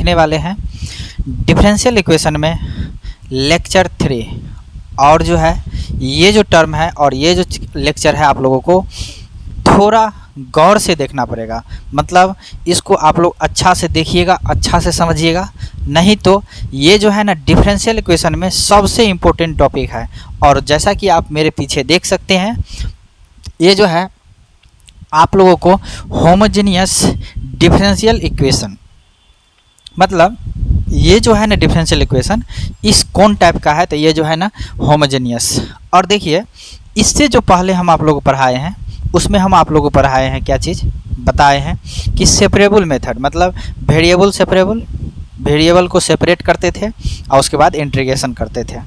देखने वाले हैं डिफरेंशियल इक्वेशन में लेक्चर 3। और जो है ये जो टर्म है और ये जो लेक्चर है आप लोगों को थोड़ा गौर से देखना पड़ेगा। मतलब इसको आप लोग अच्छा से देखिएगा, अच्छा से समझिएगा, नहीं तो ये जो है ना डिफरेंशियल इक्वेशन में सबसे इम्पोर्टेंट टॉपिक है। और जैसा कि आप मेरे पीछे देख सकते हैं, ये जो है आप लोगों को होमोजेनियस डिफरेंशियल इक्वेशन, मतलब ये जो है ना डिफरेंशियल इक्वेशन इस कौन टाइप का है, तो ये जो है ना होमोजेनियस। और देखिए इससे जो पहले हम आप लोगों को पढ़ाए हैं उसमें हम आप लोगों को पढ़ाए हैं क्या चीज़ बताए हैं कि सेपरेबल मेथड, मतलब वेरिएबल को सेपरेट करते थे और उसके बाद इंटीग्रेशन करते थे,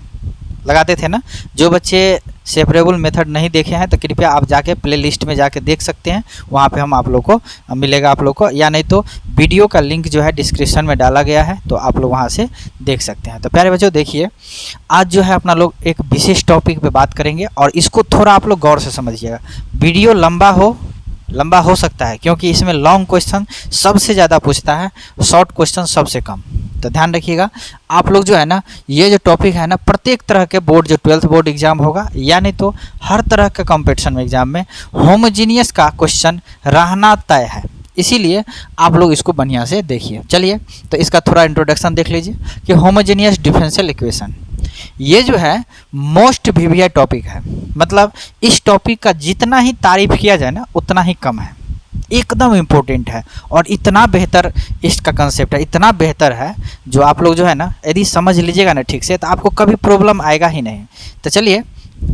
लगाते थे ना। जो बच्चे सेपरेबल मेथड नहीं देखे हैं तो कृपया आप जाके प्ले लिस्ट में जाके देख सकते हैं, वहाँ पे हम आप लोग को मिलेगा आप लोग को, या नहीं तो वीडियो का लिंक जो है डिस्क्रिप्शन में डाला गया है, तो आप लोग वहाँ से देख सकते हैं। तो प्यारे बच्चों देखिए, आज जो है अपना लोग एक विशेष टॉपिक पे बात करेंगे और इसको थोड़ा आप लोग गौर से समझिएगा। वीडियो लंबा हो सकता है क्योंकि इसमें लॉन्ग क्वेश्चन सबसे ज़्यादा पूछता है, शॉर्ट क्वेश्चन सबसे कम। तो ध्यान रखिएगा आप लोग जो है ना, ये जो टॉपिक है ना प्रत्येक तरह के बोर्ड, जो 12th बोर्ड एग्जाम होगा या नहीं तो हर तरह के कंपटीशन में एग्जाम में होमोजीनियस का क्वेश्चन रहना तय है, इसीलिए आप लोग इसको बढ़िया से देखिए। चलिए तो इसका थोड़ा इंट्रोडक्शन देख लीजिए कि होमोजेनियस डिफरेंशियल इक्वेशन ये जो है मोस्ट वीवीआई टॉपिक है। मतलब इस टॉपिक का जितना ही तारीफ किया जाए ना उतना ही कम है, एकदम इम्पोर्टेंट है और इतना बेहतर इसका कंसेप्ट है, इतना बेहतर है जो आप लोग जो है ना यदि समझ लीजिएगा ना ठीक से तो आपको कभी प्रॉब्लम आएगा ही नहीं। तो चलिए,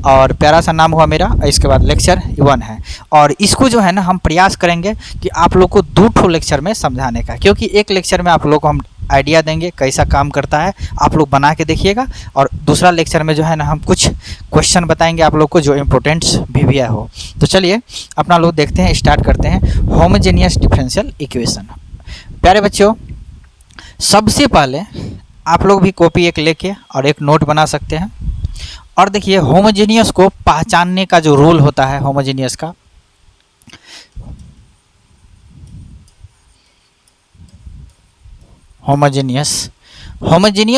और प्यारा सा नाम हुआ मेरा, इसके बाद लेक्चर 1 है और इसको जो है ना हम प्रयास करेंगे कि आप लोग को 2 लेक्चर में समझाने का, क्योंकि एक लेक्चर में आप लोग को हम आइडिया देंगे कैसा काम करता है, आप लोग बना के देखिएगा, और दूसरा लेक्चर में जो है ना हम कुछ क्वेश्चन बताएंगे आप लोग को जो इम्पोर्टेंट्स वीवीआई हो। तो चलिए अपना लोग देखते हैं, स्टार्ट करते हैं होमोजेनियस डिफरेंशियल इक्वेशन। प्यारे बच्चों सबसे पहले आप लोग भी कॉपी एक लेके और एक नोट बना सकते हैं। और देखिए होमोजेनियस को पहचानने का जो रूल होता है होमोजेनियस का, होमोजेनियस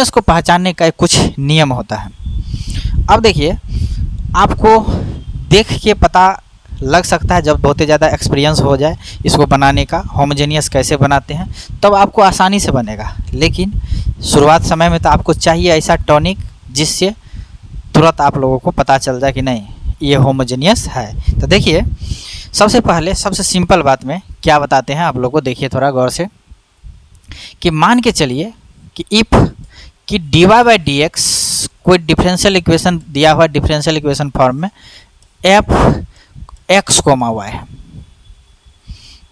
को पहचानने का कुछ नियम होता है। अब देखिए आपको देख के पता लग सकता है, जब बहुत ज़्यादा एक्सपीरियंस हो जाए इसको बनाने का, होमोजेनियस कैसे बनाते हैं, तब आपको आसानी से बनेगा। लेकिन शुरुआत समय में तो आपको चाहिए ऐसा टॉनिक जिससे तुरंत आप लोगों को पता चल जाए कि नहीं ये होमोजेनियस है। तो देखिए सबसे पहले सबसे सिंपल बात में क्या बताते हैं आप लोगों को, देखिए थोड़ा गौर से, कि मान के चलिए कि इफ़ कि dy बाई डी एक्स कोई डिफरेंशियल इक्वेशन दिया हुआ डिफरेंशियल इक्वेशन फॉर्म में एफ एक्स कोमा वाई है।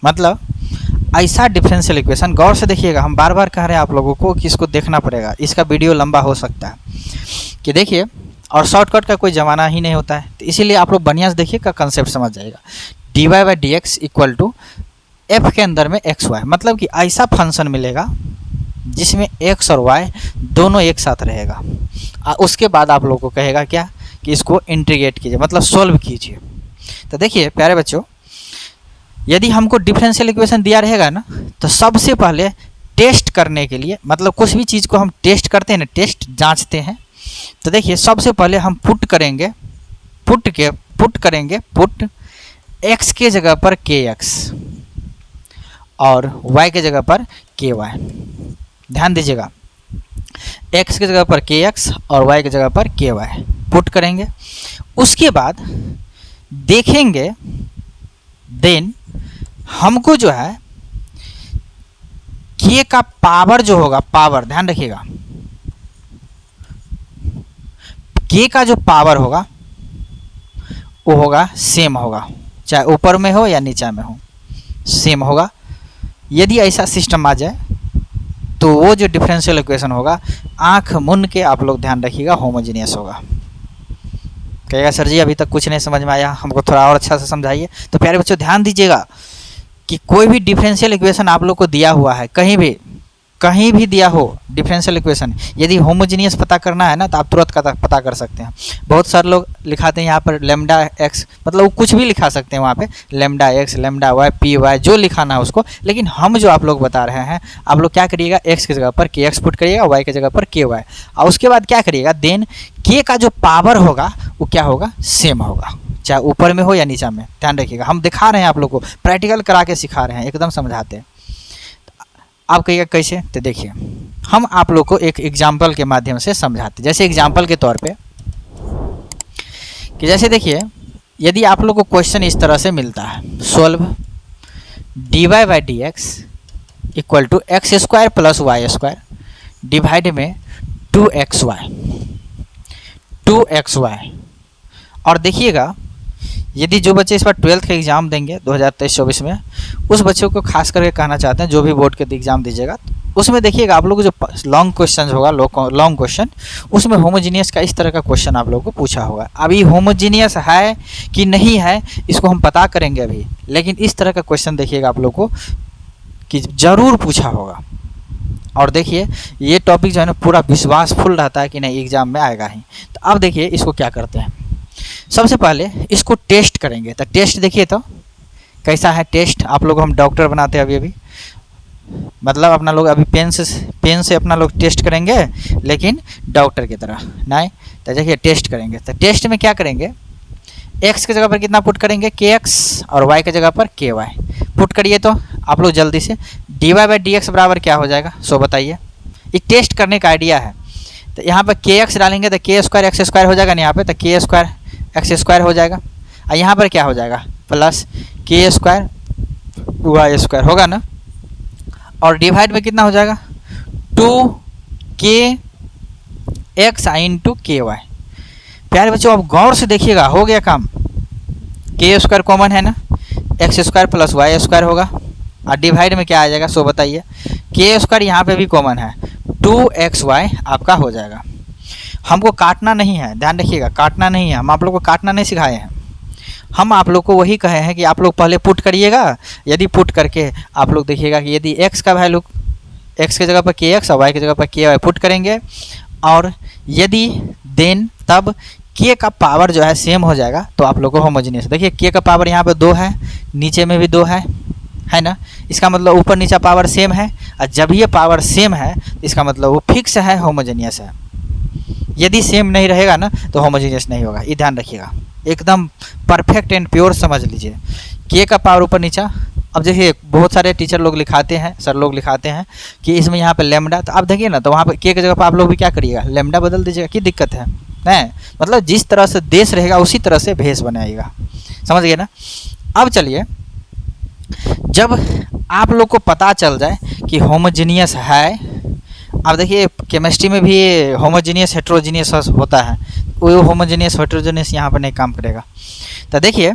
मतलब ऐसा डिफरेंशियल इक्वेशन, गौर से देखिएगा, हम बार बार कह रहे हैं आप लोगों को कि इसको देखना पड़ेगा, इसका वीडियो लंबा हो सकता है कि देखिए, और शॉर्टकट का कोई ज़माना ही नहीं होता है, तो इसीलिए आप लोग बढ़िया से देखिए का कंसेप्ट समझ जाएगा। dy by D x equal to F के अंदर में एक्स वाई, मतलब कि ऐसा फंक्शन मिलेगा जिसमें एक्स और वाई दोनों एक साथ रहेगा। उसके बाद आप लोगों को कहेगा क्या कि इसको इंटीग्रेट कीजिए, मतलब सोल्व कीजिए। तो देखिए प्यारे बच्चों, यदि हमको डिफरेंशियल इक्वेशन दिया रहेगा ना, तो सबसे पहले टेस्ट करने के लिए, मतलब कुछ भी चीज़ को हम टेस्ट करते हैं ना, टेस्ट जांचते हैं, तो देखिए सबसे पहले हम पुट एक्स के जगह पर के एक्स और y के जगह पर के वाई। ध्यान दीजिएगा, x की जगह पर के एक्स और y की जगह पर के वाई पुट करेंगे। उसके बाद देखेंगे, देन हमको जो है k का पावर जो होगा, पावर ध्यान रखिएगा, k का जो पावर होगा वो होगा सेम होगा, चाहे ऊपर में हो या नीचे में हो, सेम होगा। यदि ऐसा सिस्टम आ जाए तो वो जो डिफरेंशियल इक्वेशन होगा, आंख मुन के आप लोग ध्यान रखिएगा, होमोजेनियस होगा। कहेगा सर जी अभी तक कुछ नहीं समझ में आया, हमको थोड़ा और अच्छा से समझाइए। तो प्यारे बच्चों ध्यान दीजिएगा कि कोई भी डिफरेंशियल इक्वेशन आप लोग को दिया हुआ है कहीं भी, कहीं भी दिया हो डिफरेंशियल इक्वेशन, यदि होमोजीनियस पता करना है ना तो आप तुरंत पता कर सकते हैं। बहुत सारे लोग लिखाते हैं यहाँ पर लेमडा एक्स, मतलब वो कुछ भी लिखा सकते हैं वहाँ पे, lambda X, lambda Y, P Y, जो लिखाना है उसको। लेकिन हम जो आप लोग बता रहे हैं, आप लोग क्या करिएगा, एक्स की जगह पर के एक्स पुट करिएगा, वाई की जगह पर के वाई, और उसके बाद क्या करिएगा, देन के का जो पावर होगा वो क्या होगा, सेम होगा, चाहे ऊपर में हो या नीचा में। ध्यान रखिएगा, हम दिखा रहे हैं आप लोग को, प्रैक्टिकल करा के सिखा रहे हैं, एकदम समझाते हैं। आप कहिएगा कैसे, तो देखिए हम आप लोग को एक एग्जाम्पल के माध्यम से समझाते हैं। जैसे एग्जाम्पल के तौर पे कि जैसे देखिए, यदि आप लोग को क्वेश्चन इस तरह से मिलता है, solve dy by D x equal to X square plus Y square divide में 2xy, और देखिएगा यदि जो बच्चे इस बार 12th का एग्ज़ाम देंगे 2023-24 में, उस बच्चों को खास करके कहना चाहते हैं, जो भी बोर्ड के एग्ज़ाम दीजिएगा उसमें देखिएगा आप लोग को जो लॉन्ग क्वेश्चन होगा, लॉन्ग क्वेश्चन, उसमें होमोजीनियस का इस तरह का क्वेश्चन आप लोगों को पूछा होगा। अभी होमोजीनियस है कि नहीं है इसको हम पता करेंगे अभी, लेकिन इस तरह का क्वेश्चन देखिएगा आप लोग को कि ज़रूर पूछा होगा। और देखिए ये टॉपिक जो है ना पूरा विश्वासफुल रहता है कि नहीं एग्ज़ाम में आएगा ही। तो अब देखिए इसको क्या करते हैं, सबसे पहले इसको टेस्ट करेंगे। तो टेस्ट देखिए तो कैसा है टेस्ट, आप लोग हम डॉक्टर बनाते हैं अभी मतलब अपना लोग अभी पेन से अपना लोग टेस्ट करेंगे, लेकिन डॉक्टर की तरह नहीं। तो देखिए टेस्ट करेंगे, तो टेस्ट में क्या करेंगे, एक्स की जगह पर कितना पुट करेंगे, के एक्स, और वाई की जगह पर के वाई पुट करिए। तो आप लोग जल्दी से D Y by D x बराबर क्या हो जाएगा, सो बताइए। ये टेस्ट करने का आइडिया है। तो यहाँ पर के एक्स डालेंगे तो के स्क्वायर एक्स स्क्वायर हो जाएगा ना, यहाँ पे तो के स्क्वायर एक्स स्क्वायर हो जाएगा, और यहाँ पर क्या हो जाएगा, प्लस के स्क्वायर वाई स्क्वायर होगा ना, और डिवाइड में कितना हो जाएगा, 2k एक्स इंटू के वाई। प्यारे बच्चों अब गौर से देखिएगा, हो गया काम, के स्क्वायर कॉमन है ना, X square plus Y square होगा, और डिवाइड में क्या आ जाएगा, सो बताइए। के स्क्वायर यहाँ पे भी कॉमन है, 2xy आपका हो जाएगा। हमको काटना नहीं है, ध्यान रखिएगा, काटना नहीं है, हम आप लोग को काटना नहीं सिखाए हैं। हम आप लोग को वही कहे हैं कि आप लोग पहले पुट करिएगा। यदि पुट करके आप लोग देखिएगा कि यदि x का वैल्यू, x की जगह पर के एक्स और y की जगह पर के वाई पुट करेंगे, और यदि देन तब k का पावर जो है सेम हो जाएगा, तो आप लोग को होमोजीनियस। देखिए k का पावर यहाँ पे 2 है, नीचे में भी 2 है ना, इसका मतलब ऊपर नीचे पावर सेम है, और जब ये पावर सेम है इसका मतलब वो फिक्स है, होमोजीनियस है। यदि सेम नहीं रहेगा ना तो होमोजीनियस नहीं होगा, ये ध्यान रखिएगा, एकदम परफेक्ट एंड प्योर समझ लीजिए। के का पावर ऊपर नीचा। अब देखिए बहुत सारे टीचर लोग लिखाते हैं, सर लोग लिखाते हैं कि इसमें यहाँ पे लेमडा, तो आप देखिए ना, तो वहाँ पे के की जगह पर आप लोग भी क्या करिएगा, लेमडा बदल दीजिएगा, क्या दिक्कत है, नहीं मतलब जिस तरह से देश रहेगा उसी तरह से भेष बनाइएगा, समझ गए ना। अब चलिए, जब आप लोग को पता चल जाए कि होमोजीनियस है, अब देखिए केमिस्ट्री में भी होमोजीनियस हेट्रोजीनियस होता है, वो होमोजीनियस हेट्रोजीनियस यहाँ पर नहीं काम करेगा। तो देखिए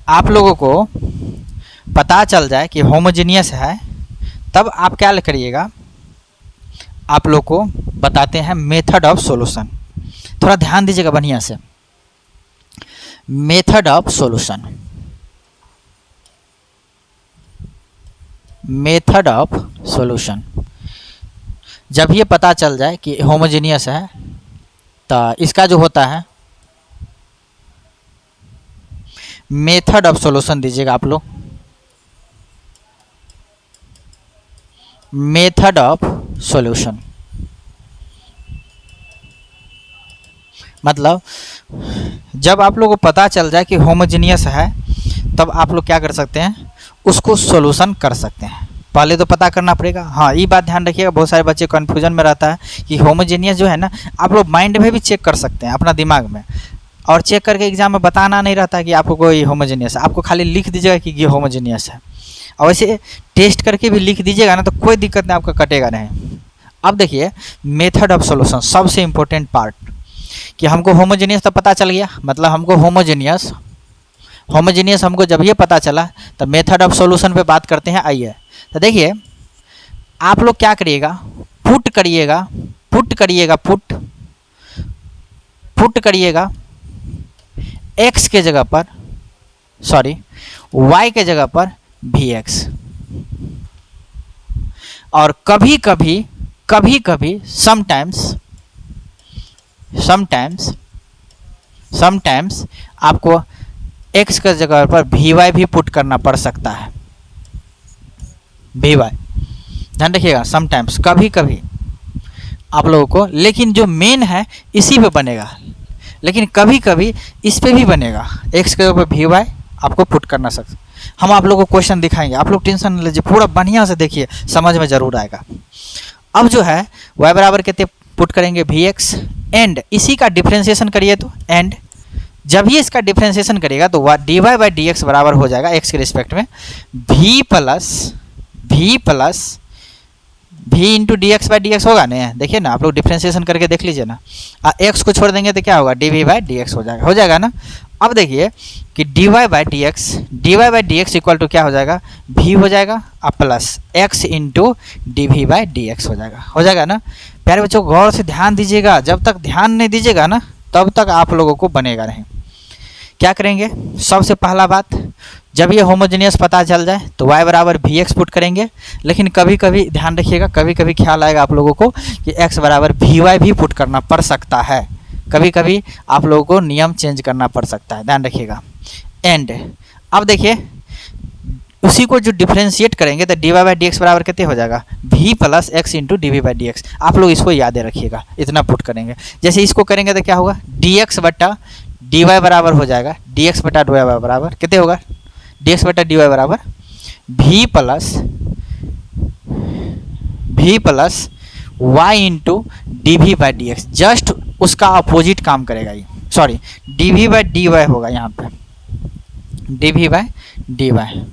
आप लोगों को पता चल जाए कि होमोजीनियस है, तब आप क्या करिएगा, आप लोग को बताते हैं मेथड ऑफ सॉल्यूशन। थोड़ा ध्यान दीजिएगा बढ़िया से, method of solution, method of solution. जब ये पता चल जाए कि होमोजीनियस है, तो इसका जो होता है मेथड ऑफ सॉल्यूशन दीजिएगा आप लोग, मेथड ऑफ सॉल्यूशन मतलब जब आप लोग को पता चल जाए कि होमोजीनियस है, तब आप लोग क्या कर सकते हैं, उसको सॉल्यूशन कर सकते हैं। पहले तो पता करना पड़ेगा। हाँ, ये बात ध्यान रखिएगा, बहुत सारे बच्चे कन्फ्यूजन में रहता है कि होमोजीनियस जो है ना, आप लोग माइंड में भी चेक कर सकते हैं अपना दिमाग में, और चेक करके एग्जाम में बताना नहीं रहता कि आपको कोई होमोजीनियस है, आपको खाली लिख दीजिएगा कि ये होमोजीनियस है, और वैसे टेस्ट करके भी लिख दीजिएगा ना, तो कोई दिक्कत नहीं, आपका कटेगा नहीं। अब देखिए मेथड ऑफ सॉल्यूशन, सबसे इम्पोर्टेंट पार्ट, कि हमको होमोजीनियस तो पता चल गया, मतलब हमको होमोजीनियस हमको जब ये पता चला, तो मेथड ऑफ सॉल्यूशन पे बात करते हैं। आइए, तो देखिए आप लोग क्या करिएगा, पुट करिएगा x के जगह पर, सॉरी y के जगह पर vx, और कभी कभी समटाइम्स आपको x के जगह पर vy भी पुट करना पड़ सकता है। vy ध्यान रखिएगा, समटाइम्स कभी कभी आप लोगों को, लेकिन जो मेन है इसी पे बनेगा, लेकिन कभी कभी इस पे भी बनेगा। x के ऊपर vy आपको पुट करना सकता। हम आप लोगों को क्वेश्चन दिखाएंगे, आप लोग टेंशन न लीजिए, पूरा बढ़िया से देखिए, समझ में जरूर आएगा। अब जो है y बराबर कितने पुट करेंगे vx, एंड इसी का डिफ्रेंशिएशन करिए तो, एंड जब ही इसका डिफ्रेंशिएशन करिएगा तो dy बाई dx बराबर हो जाएगा x के रिस्पेक्ट में v plus v into D x by D x होगा ना। देखिए ना, आप लोग डिफ्रेंशिएशन करके देख लीजिए ना, x को छोड़ देंगे तो क्या होगा, dv बाई डी एक्स हो जाएगा ना। अब देखिए कि dy by D x equal to क्या हो जाएगा, v हो जाएगा और plus x into D by D X हो जाएगा ना। प्यारे बच्चों गौर से ध्यान दीजिएगा, जब तक ध्यान नहीं दीजिएगा ना तब तक आप लोगों को बनेगा नहीं। क्या करेंगे, सबसे पहला बात, जब ये होमोजेनियस पता चल जाए तो y बराबर वी एक्स पुट करेंगे, लेकिन कभी कभी ध्यान रखिएगा, कभी कभी ख्याल आएगा आप लोगों को कि x बराबर वी वाई भी पुट करना पड़ सकता है। कभी कभी आप लोगों को नियम चेंज करना पड़ सकता है, ध्यान रखिएगा। एंड अब देखिए उसी को जो डिफ्रेंशिएट करेंगे तो D Y by D x बराबर कितने हो जाएगा, v plus x into D we by D x. आप लोग इसको याद रखिएगा, इतना पुट करेंगे। जैसे इसको करेंगे तो क्या होगा, डी एक्स बट्टा डी वाई बराबर हो जाएगा, डी एक्स बटा डी वाई बराबर कितने होगा, डी एक्स बटा डी वाई बराबर v plus y into D we by D x. Just उसका अपोजिट काम करेगा ये, sorry d we by d y होगा यहाँ पे, d we by d y,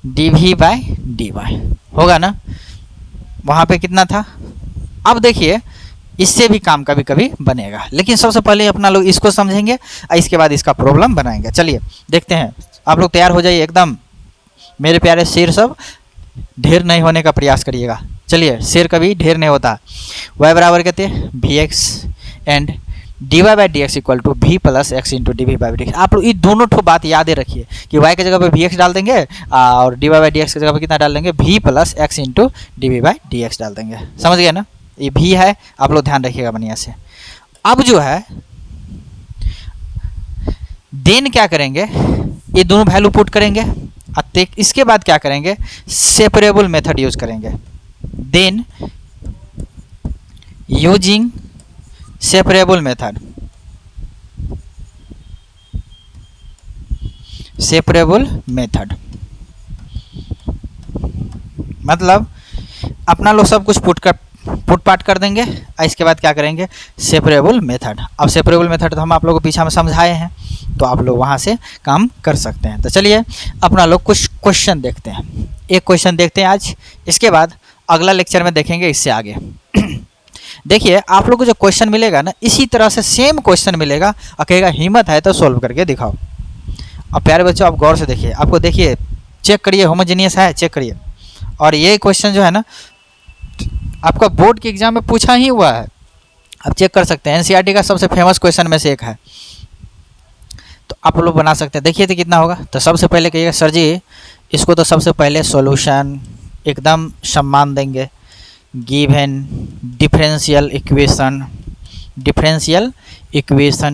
d we by d y होगा ना। वहाँ पे कितना था। अब देखिए इससे भी काम कभी कभी बनेगा, लेकिन सबसे पहले अपना लोग इसको समझेंगे और इसके बाद इसका प्रॉब्लम बनाएंगे। चलिए देखते हैं, आप लोग तैयार हो जाइए एकदम, मेरे प्यारे शेर सब ढेर नहीं होने का प्रयास करिएगा। चलिए, शेर कभी ढेर नहीं होता। y बराबर कहते हैं v x and d Y by D x equal to v plus x into D we by D x. आप लोग ये दोनों ठो बात याद रखिए कि y की जगह पे वी एक्स डाल देंगे और d Y by D x की जगह पे कितना डाल देंगे, v plus x into D we by D x डाल देंगे। समझ गए ना, ये भी है, आप लोग ध्यान रखिएगा बढ़िया से। अब जो है देन क्या करेंगे, ये दोनों वैल्यू पुट करेंगे, इसके बाद क्या करेंगे, सेपरेबल मेथड यूज करेंगे। देन यूजिंग सेपरेबल मेथड, मतलब अपना लोग सब कुछ पुट पाट कर देंगे। इसके बाद क्या करेंगे, सेपरेबल मेथड। अब सेपरेबल मेथड तो हम आप लोगों को पीछे में समझाए हैं, तो आप लोग वहाँ से काम कर सकते हैं। तो चलिए अपना लोग कुछ क्वेश्चन देखते हैं, एक क्वेश्चन देखते हैं आज, इसके बाद अगला लेक्चर में देखेंगे इससे आगे। देखिए आप लोग को जो क्वेश्चन मिलेगा ना, इसी तरह से सेम क्वेश्चन मिलेगा, कहेगा हिम्मत है तो सॉल्व करके दिखाओ। अब प्यारे बच्चों आप गौर से देखिए, आपको देखिए चेक करिए होमोजेनियस है, चेक करिए। और ये क्वेश्चन जो है ना आपका बोर्ड के एग्जाम में पूछा ही हुआ है, आप चेक कर सकते हैं, एनसीईआरटी का सबसे फेमस क्वेश्चन में से एक है, तो आप लोग बना सकते हैं। देखिए तो कितना होगा। तो सबसे पहले कहिएगा सर जी इसको तो सबसे पहले सॉल्यूशन एकदम सम्मान देंगे, गिवन डिफरेंशियल इक्वेशन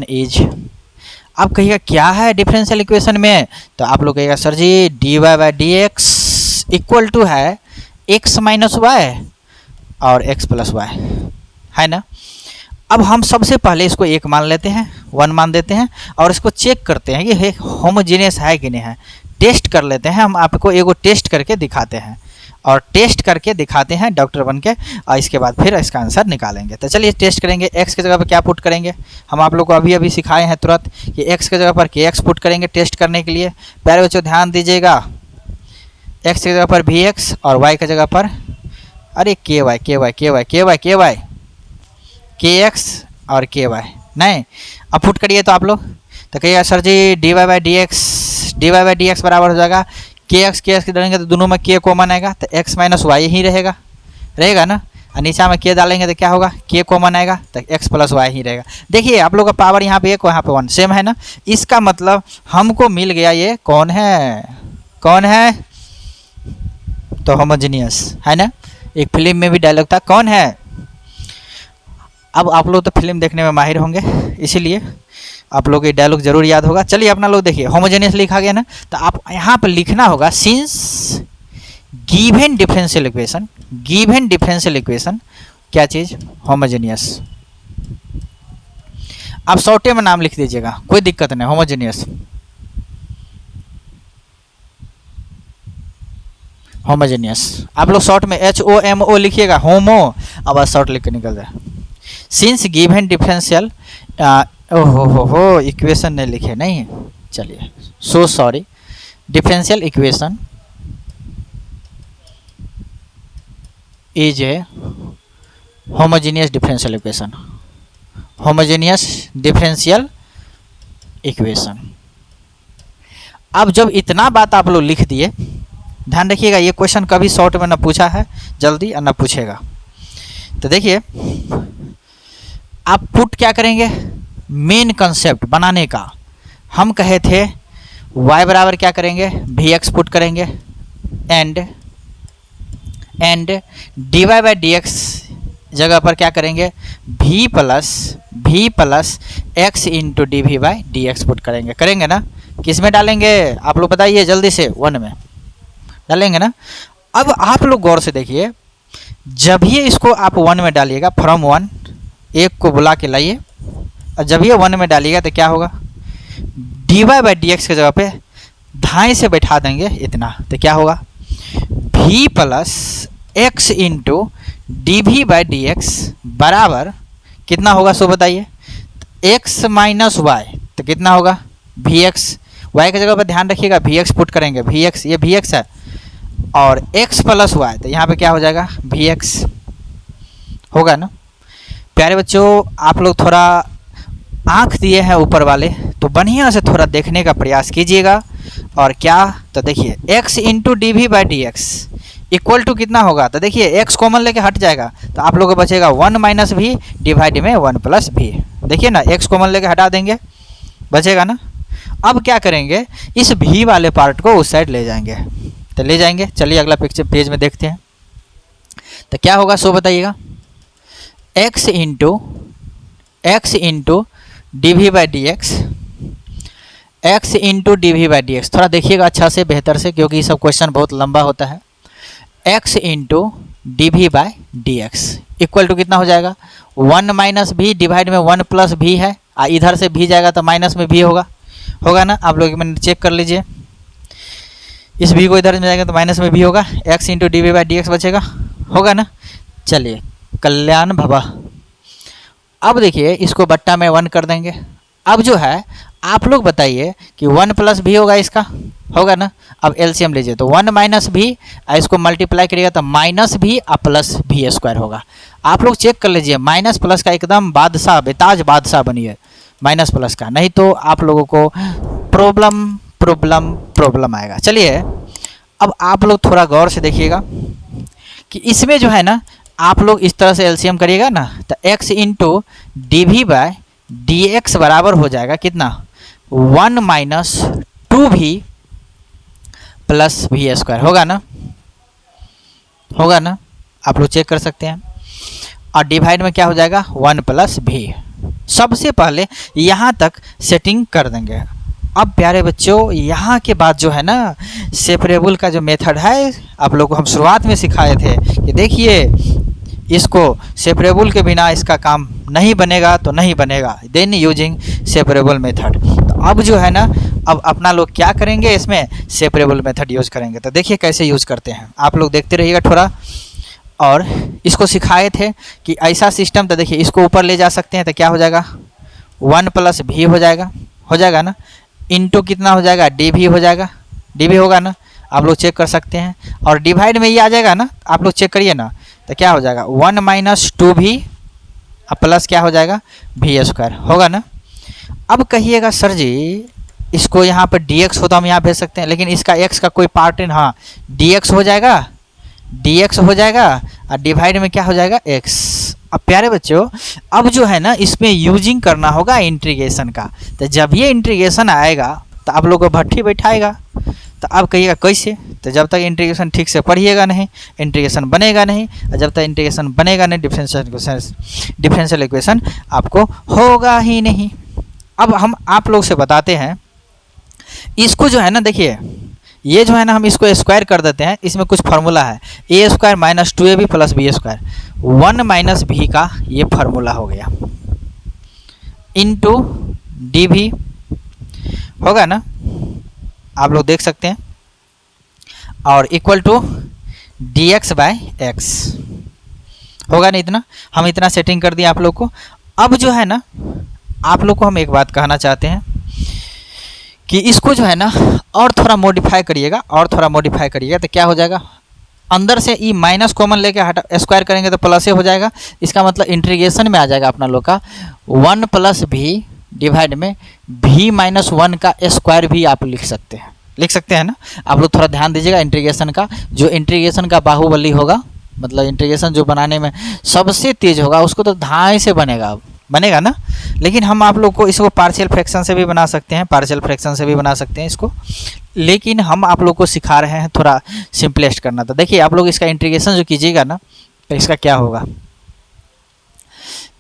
इज। आप कहिएगा क्या है डिफरेंशियल इक्वेशन में, तो आप लोग कहिएगा sir ji d Y by D x equal to है एक्स माइनस वाई और x प्लस वाई, है ना। अब हम सबसे पहले इसको एक मान लेते हैं, 1 मान देते हैं, और इसको चेक करते हैं कि होमोजेनियस है कि नहीं है। टेस्ट कर लेते हैं, हम आपको एगो टेस्ट करके दिखाते हैं, और टेस्ट करके दिखाते हैं डॉक्टर बन के, और इसके बाद फिर इसका आंसर निकालेंगे। तो चलिए टेस्ट करेंगे। x की जगह पर क्या पुट करेंगे, हम आप लोग को अभी सिखाए हैं तुरंत कि x की जगह पर kx पुट करेंगे टेस्ट करने के लिए। प्यारे बच्चों ध्यान दीजिएगा, x की जगह पर vx और y की जगह पर अरे ky kx और ky नहीं। अब पुट करिए तो आप लोग तो कहिएगा sir ji d Y by D x बराबर हो जाएगा kx के डालेंगे तो दोनों में k कॉमन आएगा, तो x माइनस वाई ही रहेगा ना। और नीचा में k डालेंगे तो क्या होगा, k कॉमन आएगा तो x प्लस वाई ही रहेगा। देखिए आप लोग का पावर यहाँ पे 1 वहाँ पे 1 सेम है ना। इसका मतलब हमको मिल गया, ये कौन है तो होमोजेनियस है ना। एक फिल्म में भी डायलॉग था, कौन है। अब आप लोग तो फिल्म देखने में माहिर होंगे, इसीलिए आप लोग ये डायलॉग जरूर याद होगा। चलिए अपना लोग देखिए, होमोजेनियस लिखा गया ना, तो आप यहाँ पर लिखना होगा since given differential equation, given differential equation क्या चीज़, होमोजेनियस। आप शॉर्टे में नाम लिख दीजिएगा, कोई दिक्कत नहीं, होमोजेनियस, होमोजेनियस। आप लोग शॉर्ट में HOMO लिखिएगा, होमो, अब शॉर्ट लिख के निकल जाए। सिंस गिवन डिफरेंशियल, ओहो इक्वेशन नहीं लिखे, नहीं, चलिए so sorry, differential equation is a homogeneous differential equation, homogeneous differential equation. अब जब इतना बात आप लोग लिख दिए, ध्यान रखिएगा ये क्वेश्चन कभी शॉर्ट में ना पूछा है जल्दी और ना पूछेगा। तो देखिए आप पुट क्या करेंगे, मेन कंसेप्ट बनाने का हम कहे थे y बराबर क्या करेंगे, Vx पुट करेंगे, and dy by D x जगह पर क्या करेंगे, v plus x into D we by D x put करेंगे, करेंगे ना। किस में डालेंगे आप लोग बताइए जल्दी से, 1 में डालेंगे ना। अब आप लोग गौर से देखिए, जब ये इसको आप 1 में डालिएगा, फ्रॉम 1 एक को बुला के लाइए, और जब ये 1 में डालिएगा तो क्या होगा, d Y by D x की जगह पे दाएं से बैठा देंगे इतना, तो क्या होगा, v plus x into D we by D x बराबर कितना होगा सो बताइए, x माइनस वाई, तो कितना होगा वी एक्स, वाई की जगह पर ध्यान रखिएगा Vx पुट करेंगे, Vx ये Vx है, और x प्लस वाई, तो यहाँ पे क्या हो जाएगा Vx होगा ना। प्यारे बच्चों आप लोग थोड़ा आँख दिए हैं ऊपर वाले, तो बढ़िया से थोड़ा देखने का प्रयास कीजिएगा। और क्या, तो देखिए x into D we by D x equal to कितना होगा, तो देखिए x कॉमन लेके हट जाएगा, तो आप लोगों को बचेगा 1 माइनस भी डिवाइड में 1 प्लस भी, देखिए ना x कॉमन लेके हटा देंगे, बचेगा ना। अब क्या करेंगे, इस v वाले पार्ट को उस साइड ले जाएंगे, तो ले जाएंगे, चलिए अगला पिक्चर पेज में देखते हैं। तो क्या होगा सो बताइएगा, x into D we by D x, x into D we by D x, थोड़ा देखिएगा अच्छा से बेहतर से, क्योंकि ये सब क्वेश्चन बहुत लंबा होता है। x into D we by D x equal to कितना हो जाएगा, 1 माइनस भी डिवाइड में 1 प्लस भी है, इधर से भी जाएगा तो माइनस में भी होगा ना। आप लोग मैंने चेक कर लीजिए, इस भी को इधर में जाएगा तो माइनस में भी होगा, x into D we by D x बचेगा, होगा ना। चलिए कल्याण भवा। अब देखिए इसको बट्टा में 1 कर देंगे। अब जो है आप लोग बताइए कि 1 प्लस भी होगा, इसका होगा ना। अब एलसीएम लीजिए, तो 1 माइनस भी, इसको मल्टीप्लाई करिएगा तो माइनस भी और प्लस भी स्क्वायर होगा। आप लोग चेक कर लीजिए, माइनस प्लस का एकदम बादशाह, बेताज बादशाह बनिए माइनस प्लस का, नहीं तो आप लोगों को प्रॉब्लम आएगा। चलिए अब आप लोग थोड़ा गौर से देखिएगा कि इसमें जो है ना, आप लोग इस तरह से एलसीएम करिएगा ना, तो x into D we by D x बराबर हो जाएगा कितना, 1 minus 2v plus we square, होगा ना, आप लोग चेक कर सकते हैं। और डिवाइड में क्या हो जाएगा, 1 प्लस भी। सबसे पहले यहाँ तक सेटिंग कर देंगे। अब प्यारे बच्चों यहाँ के बाद जो है ना, सेपरेबल का जो मेथड है आप लोग को हम शुरुआत में सिखाए थे कि देखिए इसको सेपरेबल के बिना इसका काम नहीं बनेगा, तो नहीं बनेगा, देन यूजिंग सेपरेबल मेथड। तो अब जो है ना, अब अपना लोग क्या करेंगे, इसमें सेपरेबल मेथड यूज करेंगे। तो देखिए कैसे यूज करते हैं, आप लोग देखते रहिएगा थोड़ा। और इसको सिखाए थे कि ऐसा सिस्टम, तो देखिए इसको ऊपर ले जा सकते हैं, तो क्या हो जाएगा, 1 प्लस भी हो जाएगा ना, इंटू कितना हो जाएगा, डी भी हो जाएगा, डी भी होगा ना, आप लोग चेक कर सकते हैं। और डिवाइड में ये आ जाएगा ना, आप लोग चेक करिए ना, तो क्या हो जाएगा, 1 माइनस 2v प्लस क्या हो जाएगा, भी स्क्वायर, होगा ना। अब कहिएगा सर जी इसको यहाँ पर dx हो तो हम यहाँ भेज सकते हैं, लेकिन इसका x का कोई पार्ट नहीं, हाँ dx हो जाएगा और डिवाइड में क्या हो जाएगा, x। अब प्यारे बच्चों अब जो है ना, इसमें यूजिंग करना होगा इंटीग्रेशन का। तो जब ये इंटीग्रेशन आएगा तो आप लोग को भट्ठी बैठाएगा, तो अब कहिएगा कैसे, तो जब तक इंटीग्रेशन ठीक से पढ़िएगा नहीं इंटीग्रेशन बनेगा नहीं, और जब तक इंटीग्रेशन बनेगा नहीं डिफरेंशियल इक्वेशन आपको होगा ही नहीं। अब हम आप लोग से बताते हैं, इसको जो है ना, देखिए ये जो है ना, हम इसको स्क्वायर कर देते हैं। इसमें कुछ फार्मूला है, A square minus 2ab plus B square, 1 minus B का ये फार्मूला हो गया, इंटू डी भी होगा ना, आप लोग देख सकते हैं, और equal to d x by x होगा ना। इतना हम इतना सेटिंग कर दिए आप लोग को। अब जो है ना, आप लोग को हम एक बात कहना चाहते हैं कि इसको जो है ना और थोड़ा मॉडिफाई करिएगा, और थोड़ा मॉडिफाई करिएगा तो क्या हो जाएगा, अंदर से ई माइनस कॉमन लेके हटा स्क्वायर करेंगे तो प्लस हो जाएगा। इसका मतलब इंटीग्रेशन में आ जाएगा अपना लोग का 1 प्लस भी डिवाइड में भी माइनस 1 का स्क्वायर भी आप लिख सकते हैं ना। आप लोग थोड़ा ध्यान दीजिएगा, इंटीग्रेशन का जो इंटीग्रेशन का बाहुबली होगा, मतलब इंटीग्रेशन जो बनाने में सबसे तेज होगा उसको तो धाई से बनेगा ना। लेकिन हम आप लोग को इसको पार्शियल फ्रैक्शन से भी बना सकते हैं, इसको, लेकिन हम आप लोग को सिखा रहे हैं थोड़ा सिंपलेस्ट करना। तो देखिए आप लोग इसका इंटीग्रेशन जो कीजिएगा ना, तो इसका क्या होगा,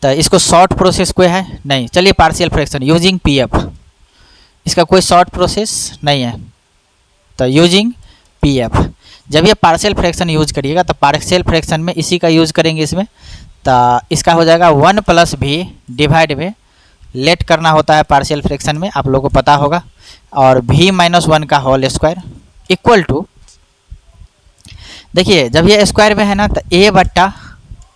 तो इसको शॉर्ट प्रोसेस कोई है नहीं। चलिए पार्शियल फ्रैक्शन यूजिंग पीएफ, इसका कोई शॉर्ट प्रोसेस नहीं है, तो यूजिंग पीएफ। जब ये पार्शियल फ्रैक्शन यूज करिएगा तो पार्शियल फ्रैक्शन में इसी का यूज करेंगे इसमें, तो इसका हो जाएगा 1 प्लस भी डिवाइड में लेट करना होता है पार्शियल फ्रैक्शन में, आप लोगों को पता होगा, और भी माइनस 1 का होल स्क्वायर इक्वल टू, देखिए जब ये स्क्वायर में है ना, तो ए बट्टा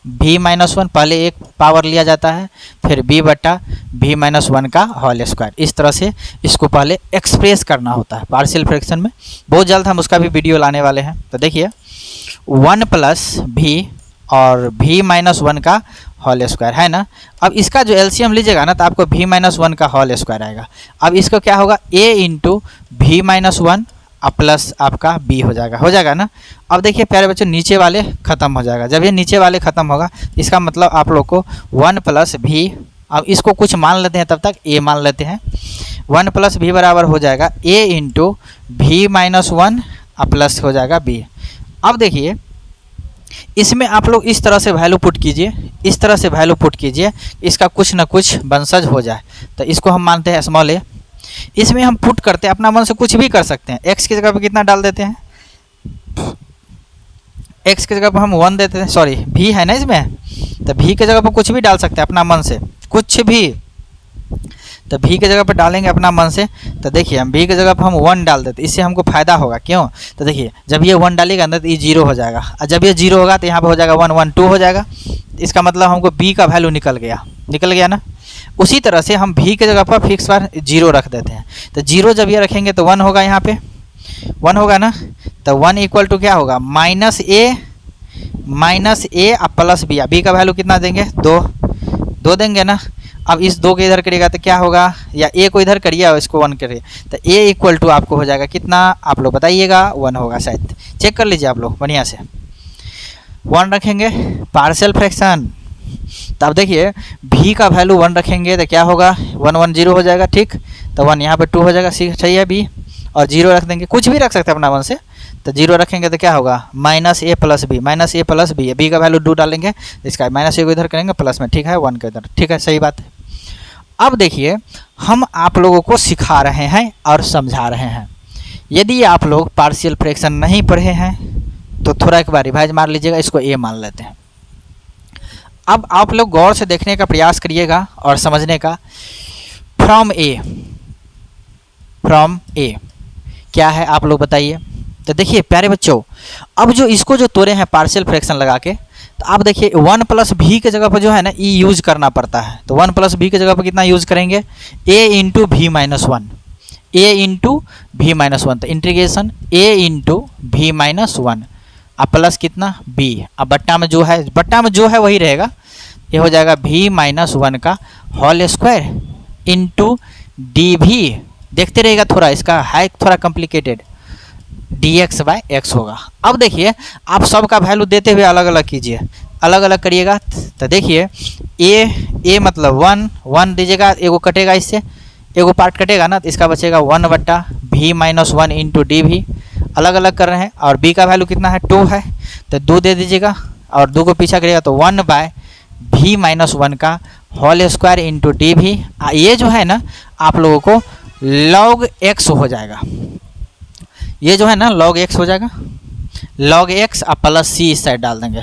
भी माइनस 1 पहले एक पावर लिया जाता है, फिर बी बट्टा भी माइनस 1 का होल स्क्वायर। इस तरह से इसको पहले एक्सप्रेस करना होता है पार्शियल फ्रैक्शन में। बहुत जल्द हम उसका भी वीडियो लाने वाले हैं। तो देखिए 1 प्लस भी और भी माइनस 1 का होल स्क्वायर है ना। अब इसका जो एलसीएम लीजिएगा ना, तो आपको भी माइनस 1 का होल स्क्वायर आएगा। अब इसको क्या होगा, ए इंटू भी माइनस 1 प्लस आपका बी हो जाएगा ना। अब देखिए प्यारे बच्चों, नीचे वाले ख़त्म हो जाएगा। जब ये नीचे वाले ख़त्म होगा, इसका मतलब आप लोग को 1 प्लस भी, अब इसको कुछ मान लेते हैं, तब तक ए मान लेते हैं। 1 प्लस भी बराबर हो जाएगा ए इंटू भी माइनस 1 प्लस हो जाएगा बी। अब देखिए इसमें आप लोग इस तरह से वैल्यू पुट कीजिए, इसका कुछ ना कुछ वंशज हो जाए। तो इसको हम मानते हैं स्मॉल ए। इसमें हम पुट करते हैं, अपना मन से कुछ भी कर सकते हैं। एक्स की जगह पर कितना डाल देते हैं, एक्स की जगह पर हम 1 देते हैं, सॉरी भी है ना इसमें, तो भी की जगह पर कुछ भी डाल सकते हैं अपना मन से, कुछ भी। तो भी की जगह पर डालेंगे अपना मन से। तो देखिए हम भी की जगह पर हम 1 डाल देते, इससे हमको फायदा होगा। क्यों, तो देखिए जब ये 1 डालेगा ना, तो ये 0 हो जाएगा, और जब ये 0 होगा तो यहाँ पे हो जाएगा 1 1 2 हो जाएगा। इसका मतलब हमको बी का वैल्यू निकल गया ना। उसी तरह से हम भी की जगह पर फिक्स बार 0 रख देते हैं। तो 0 जब ये रखेंगे तो 1 होगा, यहाँ पे 1 होगा ना। तो 1 इक्वल टू क्या होगा, माइनस ए प्लस बी का वैल्यू कितना देंगे, 2 देंगे ना। अब इस 2 के इधर करिएगा तो क्या होगा, या ए को इधर करिए और इसको 1 करिए, तो ए इक्वल टू आपको हो जाएगा कितना, आप लोग बताइएगा, 1 होगा शायद, चेक कर लीजिए आप लोग बढ़िया से। 1 रखेंगे पार्शियल फ्रैक्शन, तब देखिए भी का वैल्यू 1 रखेंगे तो क्या होगा, 1 1 0 हो जाएगा, ठीक। तो 1 यहाँ पे 2 हो जाएगा, सही है बी, और 0 रख देंगे, कुछ भी रख सकते हैं अपना 1 से। तो 0 रखेंगे तो क्या होगा, माइनस ए प्लस बी, बी का वैल्यू 2 डालेंगे, इसका माइनस ए को इधर करेंगे प्लस में, ठीक है, 1 के इधर, ठीक है, सही बात है। अब देखिए हम आप लोगों को सिखा रहे हैं और समझा रहे हैं। यदि आप लोग पार्शियल फ्रैक्शन नहीं पढ़े हैं तो थोड़ा एक बार रिवाइज मार लीजिएगा, इसको ए मान लेते हैं। अब आप लोग गौर से देखने का प्रयास करिएगा और समझने का। फ्रॉम ए क्या है आप लोग बताइए। तो देखिए प्यारे बच्चों, अब जो इसको जो तोड़े हैं पार्शियल फ्रैक्शन लगा के, तो आप देखिए 1 प्लस भी के जगह पर जो है ना ई यूज करना पड़ता है। तो 1 प्लस भी के जगह पर कितना यूज करेंगे, ए इंटू भी माइनस 1, तो इंटीग्रेशन ए इंटू भी माइनस 1 अब प्लस कितना बी, अब बट्टा में जो है वही रहेगा, ये हो जाएगा भी माइनस 1 का होल स्क्वायर इंटू डी भी, देखते रहेगा थोड़ा, इसका है थोड़ा कॉम्प्लिकेटेड, dx बाय एक्स होगा। अब देखिए आप सब का वैल्यू देते हुए अलग अलग कीजिए, अलग अलग करिएगा। तो देखिए ए मतलब 1 दीजिएगा, एगो कटेगा इससे, एगो पार्ट कटेगा ना तो इसका बचेगा 1/v-1 इंटू डी भी, अलग अलग कर रहे हैं, और b का वैल्यू कितना है 2 है तो 2 दे दीजिएगा, और 2 को पीछा करिएगा तो 1/v-1 का होल स्क्वायर इंटू डी भी। ये जो है ना आप लोगों को log x हो जाएगा, ये जो है ना log x हो जाएगा, log x आप प्लस c इस साइड डाल देंगे।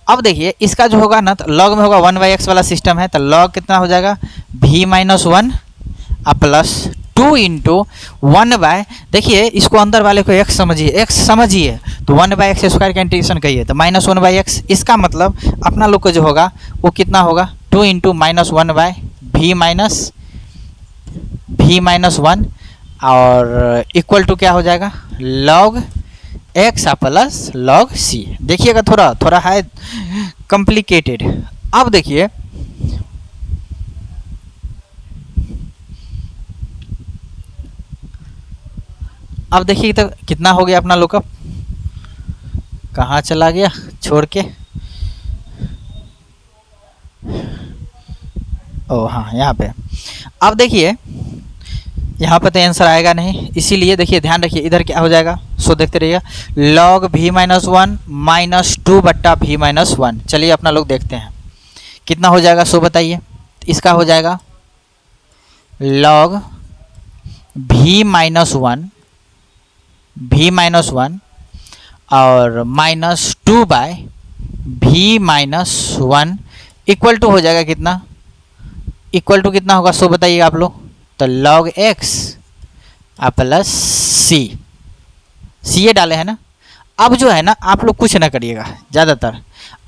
अब देखिए इसका जो होगा ना तो log में होगा 1/x वाला सिस्टम है तो log कितना हो जाएगा v-1 प्लस 2 इंटू 1/, देखिए इसको अंदर वाले को x समझिए तो 1/x स्क्वायर का इंटीग्रेशन कहिए तो -1/x, इसका मतलब अपना लोग को जो होगा वो कितना होगा 2 इंटू -1/v-1 और इक्वल टू क्या हो जाएगा log x plus log c। देखिएगा थोड़ा है कॉम्प्लिकेटेड। अब देखिए तो कितना हो गया अपना लोग का, कहाँ चला गया छोड़ के, ओ हाँ यहाँ पे। अब देखिए यहाँ पे तो आंसर आएगा नहीं, इसीलिए देखिए ध्यान रखिए इधर क्या हो जाएगा, सो देखते रहिएगा log v-1 माइनस 2/v-1। चलिए अपना लोग देखते हैं कितना हो जाएगा, सो बताइए। इसका हो जाएगा log v-1 और -2/v-1 इक्वल टू हो जाएगा कितना, इक्वल टू कितना होगा सो बताइए आप लोग, तो log x प्लस c ये डाले हैं ना। अब जो है ना आप लोग कुछ ना करिएगा ज़्यादातर।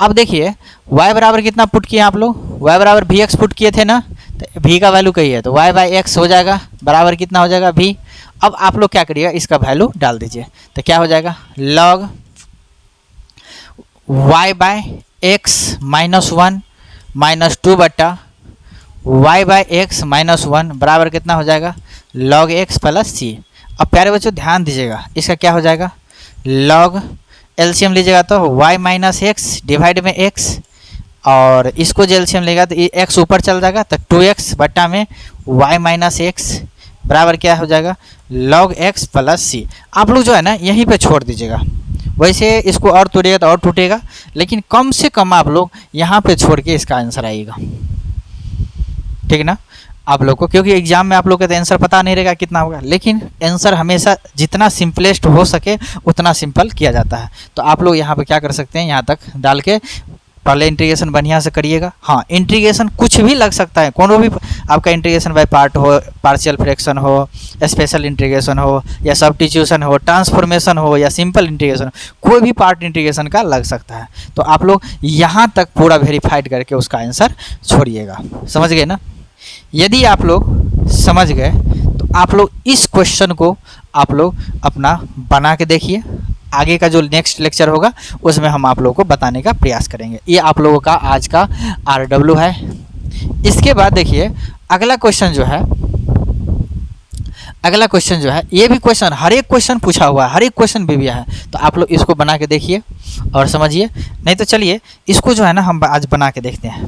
अब देखिए y बराबर कितना पुट किए आप लोग, y बराबर vx पुट किए थे ना, तो v का वैल्यू कही है तो y/x हो जाएगा बराबर कितना हो जाएगा v। अब आप लोग क्या करिएगा इसका वैल्यू डाल दीजिए तो क्या हो जाएगा log y/x -1 माइनस 2/y/x-1 बराबर कितना हो जाएगा log x प्लस c। अब प्यारे बच्चों ध्यान दीजिएगा इसका क्या हो जाएगा log एलसीएम लीजिएगा तो y-x डिवाइड में x, और इसको जो एलसीएम लेगा तो x ऊपर चल जाएगा तो 2x बट्टा में y-x बराबर क्या हो जाएगा log x प्लस c। आप लोग जो है ना यहीं पे छोड़ दीजिएगा, वैसे इसको और तोड़िएगा तो और टूटेगा, लेकिन कम से कम आप लोग यहाँ पे छोड़ के इसका आंसर आएगा, ठीक ना आप लोग को, क्योंकि एग्जाम में आप लोग का तो आंसर पता नहीं रहेगा कितना होगा, लेकिन आंसर हमेशा जितना सिंपलेस्ट हो सके उतना सिंपल किया जाता है। तो आप लोग यहाँ पे क्या कर सकते हैं, यहाँ तक डाल के पहले इंटीग्रेशन बढ़िया से करिएगा। हाँ इंटीग्रेशन कुछ भी लग सकता है, कोनो भी आपका इंटीग्रेशन बाय पार्ट हो, पार्शियल फ्रैक्शन हो, स्पेशल इंटीग्रेशन हो, या सब्स्टिट्यूशन हो, ट्रांसफॉर्मेशन हो, या सिंपल इंटीग्रेशन हो, कोई भी पार्ट इंटीग्रेशन का लग सकता है। तो आप लोग यहाँ तक पूरा वेरीफाइड करके उसका आंसर छोड़िएगा, समझ गए ना। यदि आप लोग समझ गए तो आप लोग इस क्वेश्चन को आप लोग अपना बना के देखिए, आगे का जो नेक्स्ट लेक्चर होगा उसमें हम आप लोगों को बताने का प्रयास करेंगे। ये आप लोगों का आज का RW है। इसके बाद देखिए अगला क्वेश्चन जो है, ये भी क्वेश्चन हर एक क्वेश्चन पूछा हुआ है, हर एक क्वेश्चन भी है, तो आप लोग इसको बना के देखिए और समझिए। नहीं तो चलिए इसको जो है ना हम आज बना के देखते हैं।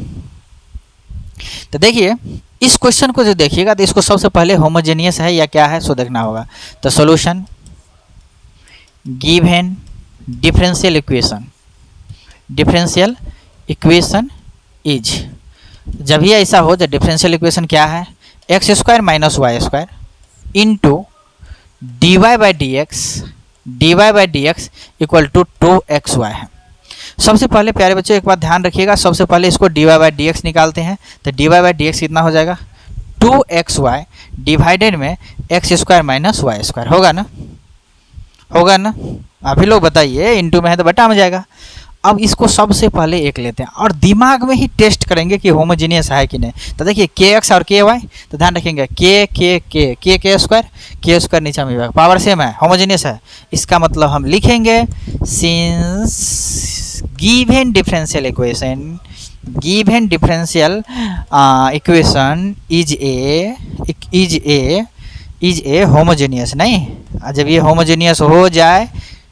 तो देखिए इस क्वेश्चन को जो देखिएगा तो इसको सबसे पहले होमोजेनियस है या क्या है सो देखना होगा। तो solution given differential equation is, जब ही ऐसा हो तो डिफरेंशियल इक्वेशन क्या है x² minus y² into dy/dx equal to 2xy है। सबसे पहले प्यारे बच्चों एक बात ध्यान रखिएगा, सबसे पहले इसको dy/dx निकालते हैं। तो dy/dx कितना हो जाएगा 2xy डिवाइडेड में x² माइनस y², होगा ना। अभी लोग बताइए, इंटू में है तो बटा में जाएगा। अब इसको सबसे पहले एक लेते हैं और दिमाग में ही टेस्ट करेंगे कि होमोजीनियस है कि नहीं। तो देखिए kx और ky, तो ध्यान रखेंगे k² नीचे में पावर सेम है, होमोजीनियस है। इसका मतलब हम लिखेंगे since given differential equation is a homogeneous. नहीं, जब ये होमोजीनियस हो जाए,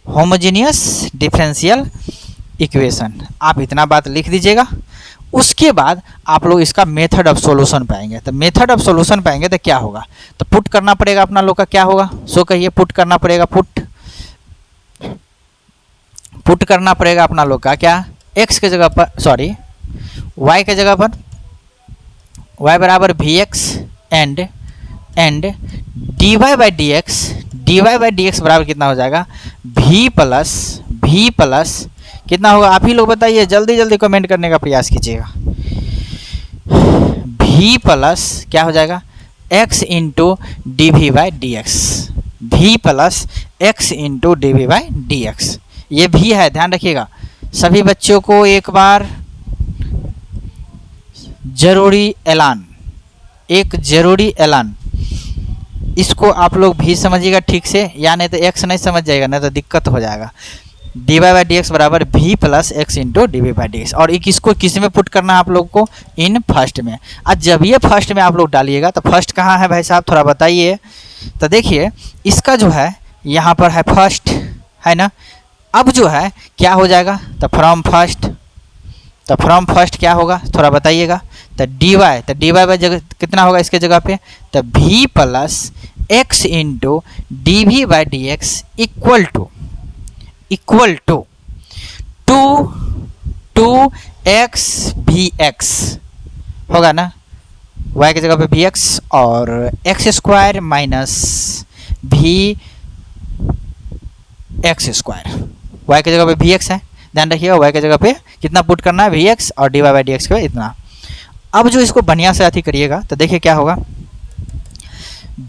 होमोजीनियस डिफरेंशियल इक्वेशन, आप इतना बात लिख दीजिएगा। उसके बाद आप लोग इसका मेथड ऑफ सॉल्यूशन पाएंगे। तो मेथड ऑफ सॉल्यूशन पाएंगे तो क्या होगा, तो पुट करना पड़ेगा अपना लोग का, क्या होगा सो कहिए, पुट करना पड़ेगा, पुट करना पड़ेगा अपना लोग का क्या, x के जगह पर, सॉरी y के जगह पर y बराबर v x and dy by D x बराबर कितना हो जाएगा, v प्लस कितना होगा, आप ही लोग बताइए, जल्दी जल्दी कमेंट करने का प्रयास कीजिएगा। v प्लस क्या हो जाएगा, x into D we by D x, v plus x into D we by D x, ये भी है, ध्यान रखिएगा। सभी बच्चों को एक बार जरूरी ऐलान, एक जरूरी ऐलान, इसको आप लोग भी समझिएगा ठीक से, या नहीं तो एक्स नहीं समझ जाएगा, नहीं तो दिक्कत हो जाएगा। D Y by D x बराबर V plus x into D we by D X, और किसको किस में पुट करना है आप लोग को, इन फर्स्ट में। आज जब ये फर्स्ट में आप लोग डालिएगा तो फर्स्ट कहाँ है भाई साहब, थोड़ा बताइए। तो देखिए इसका जो है यहाँ पर है फर्स्ट, है ना। अब जो है क्या हो जाएगा, तो फ्रॉम फर्स्ट क्या होगा, थोड़ा बताइएगा। तो डी वाई बाई जगह कितना होगा इसके जगह पे, तो v plus x into D we by D x equal to two x v x होगा ना, y की जगह पे वी एक्स और x square minus v x square, y की जगह पे वी एक्स है, ध्यान रखिएगा y की जगह पे कितना पुट करना है, वी एक्स, और d Y by D x के इतना। अब जो इसको बढ़िया से अथी करिएगा तो देखिए क्या होगा,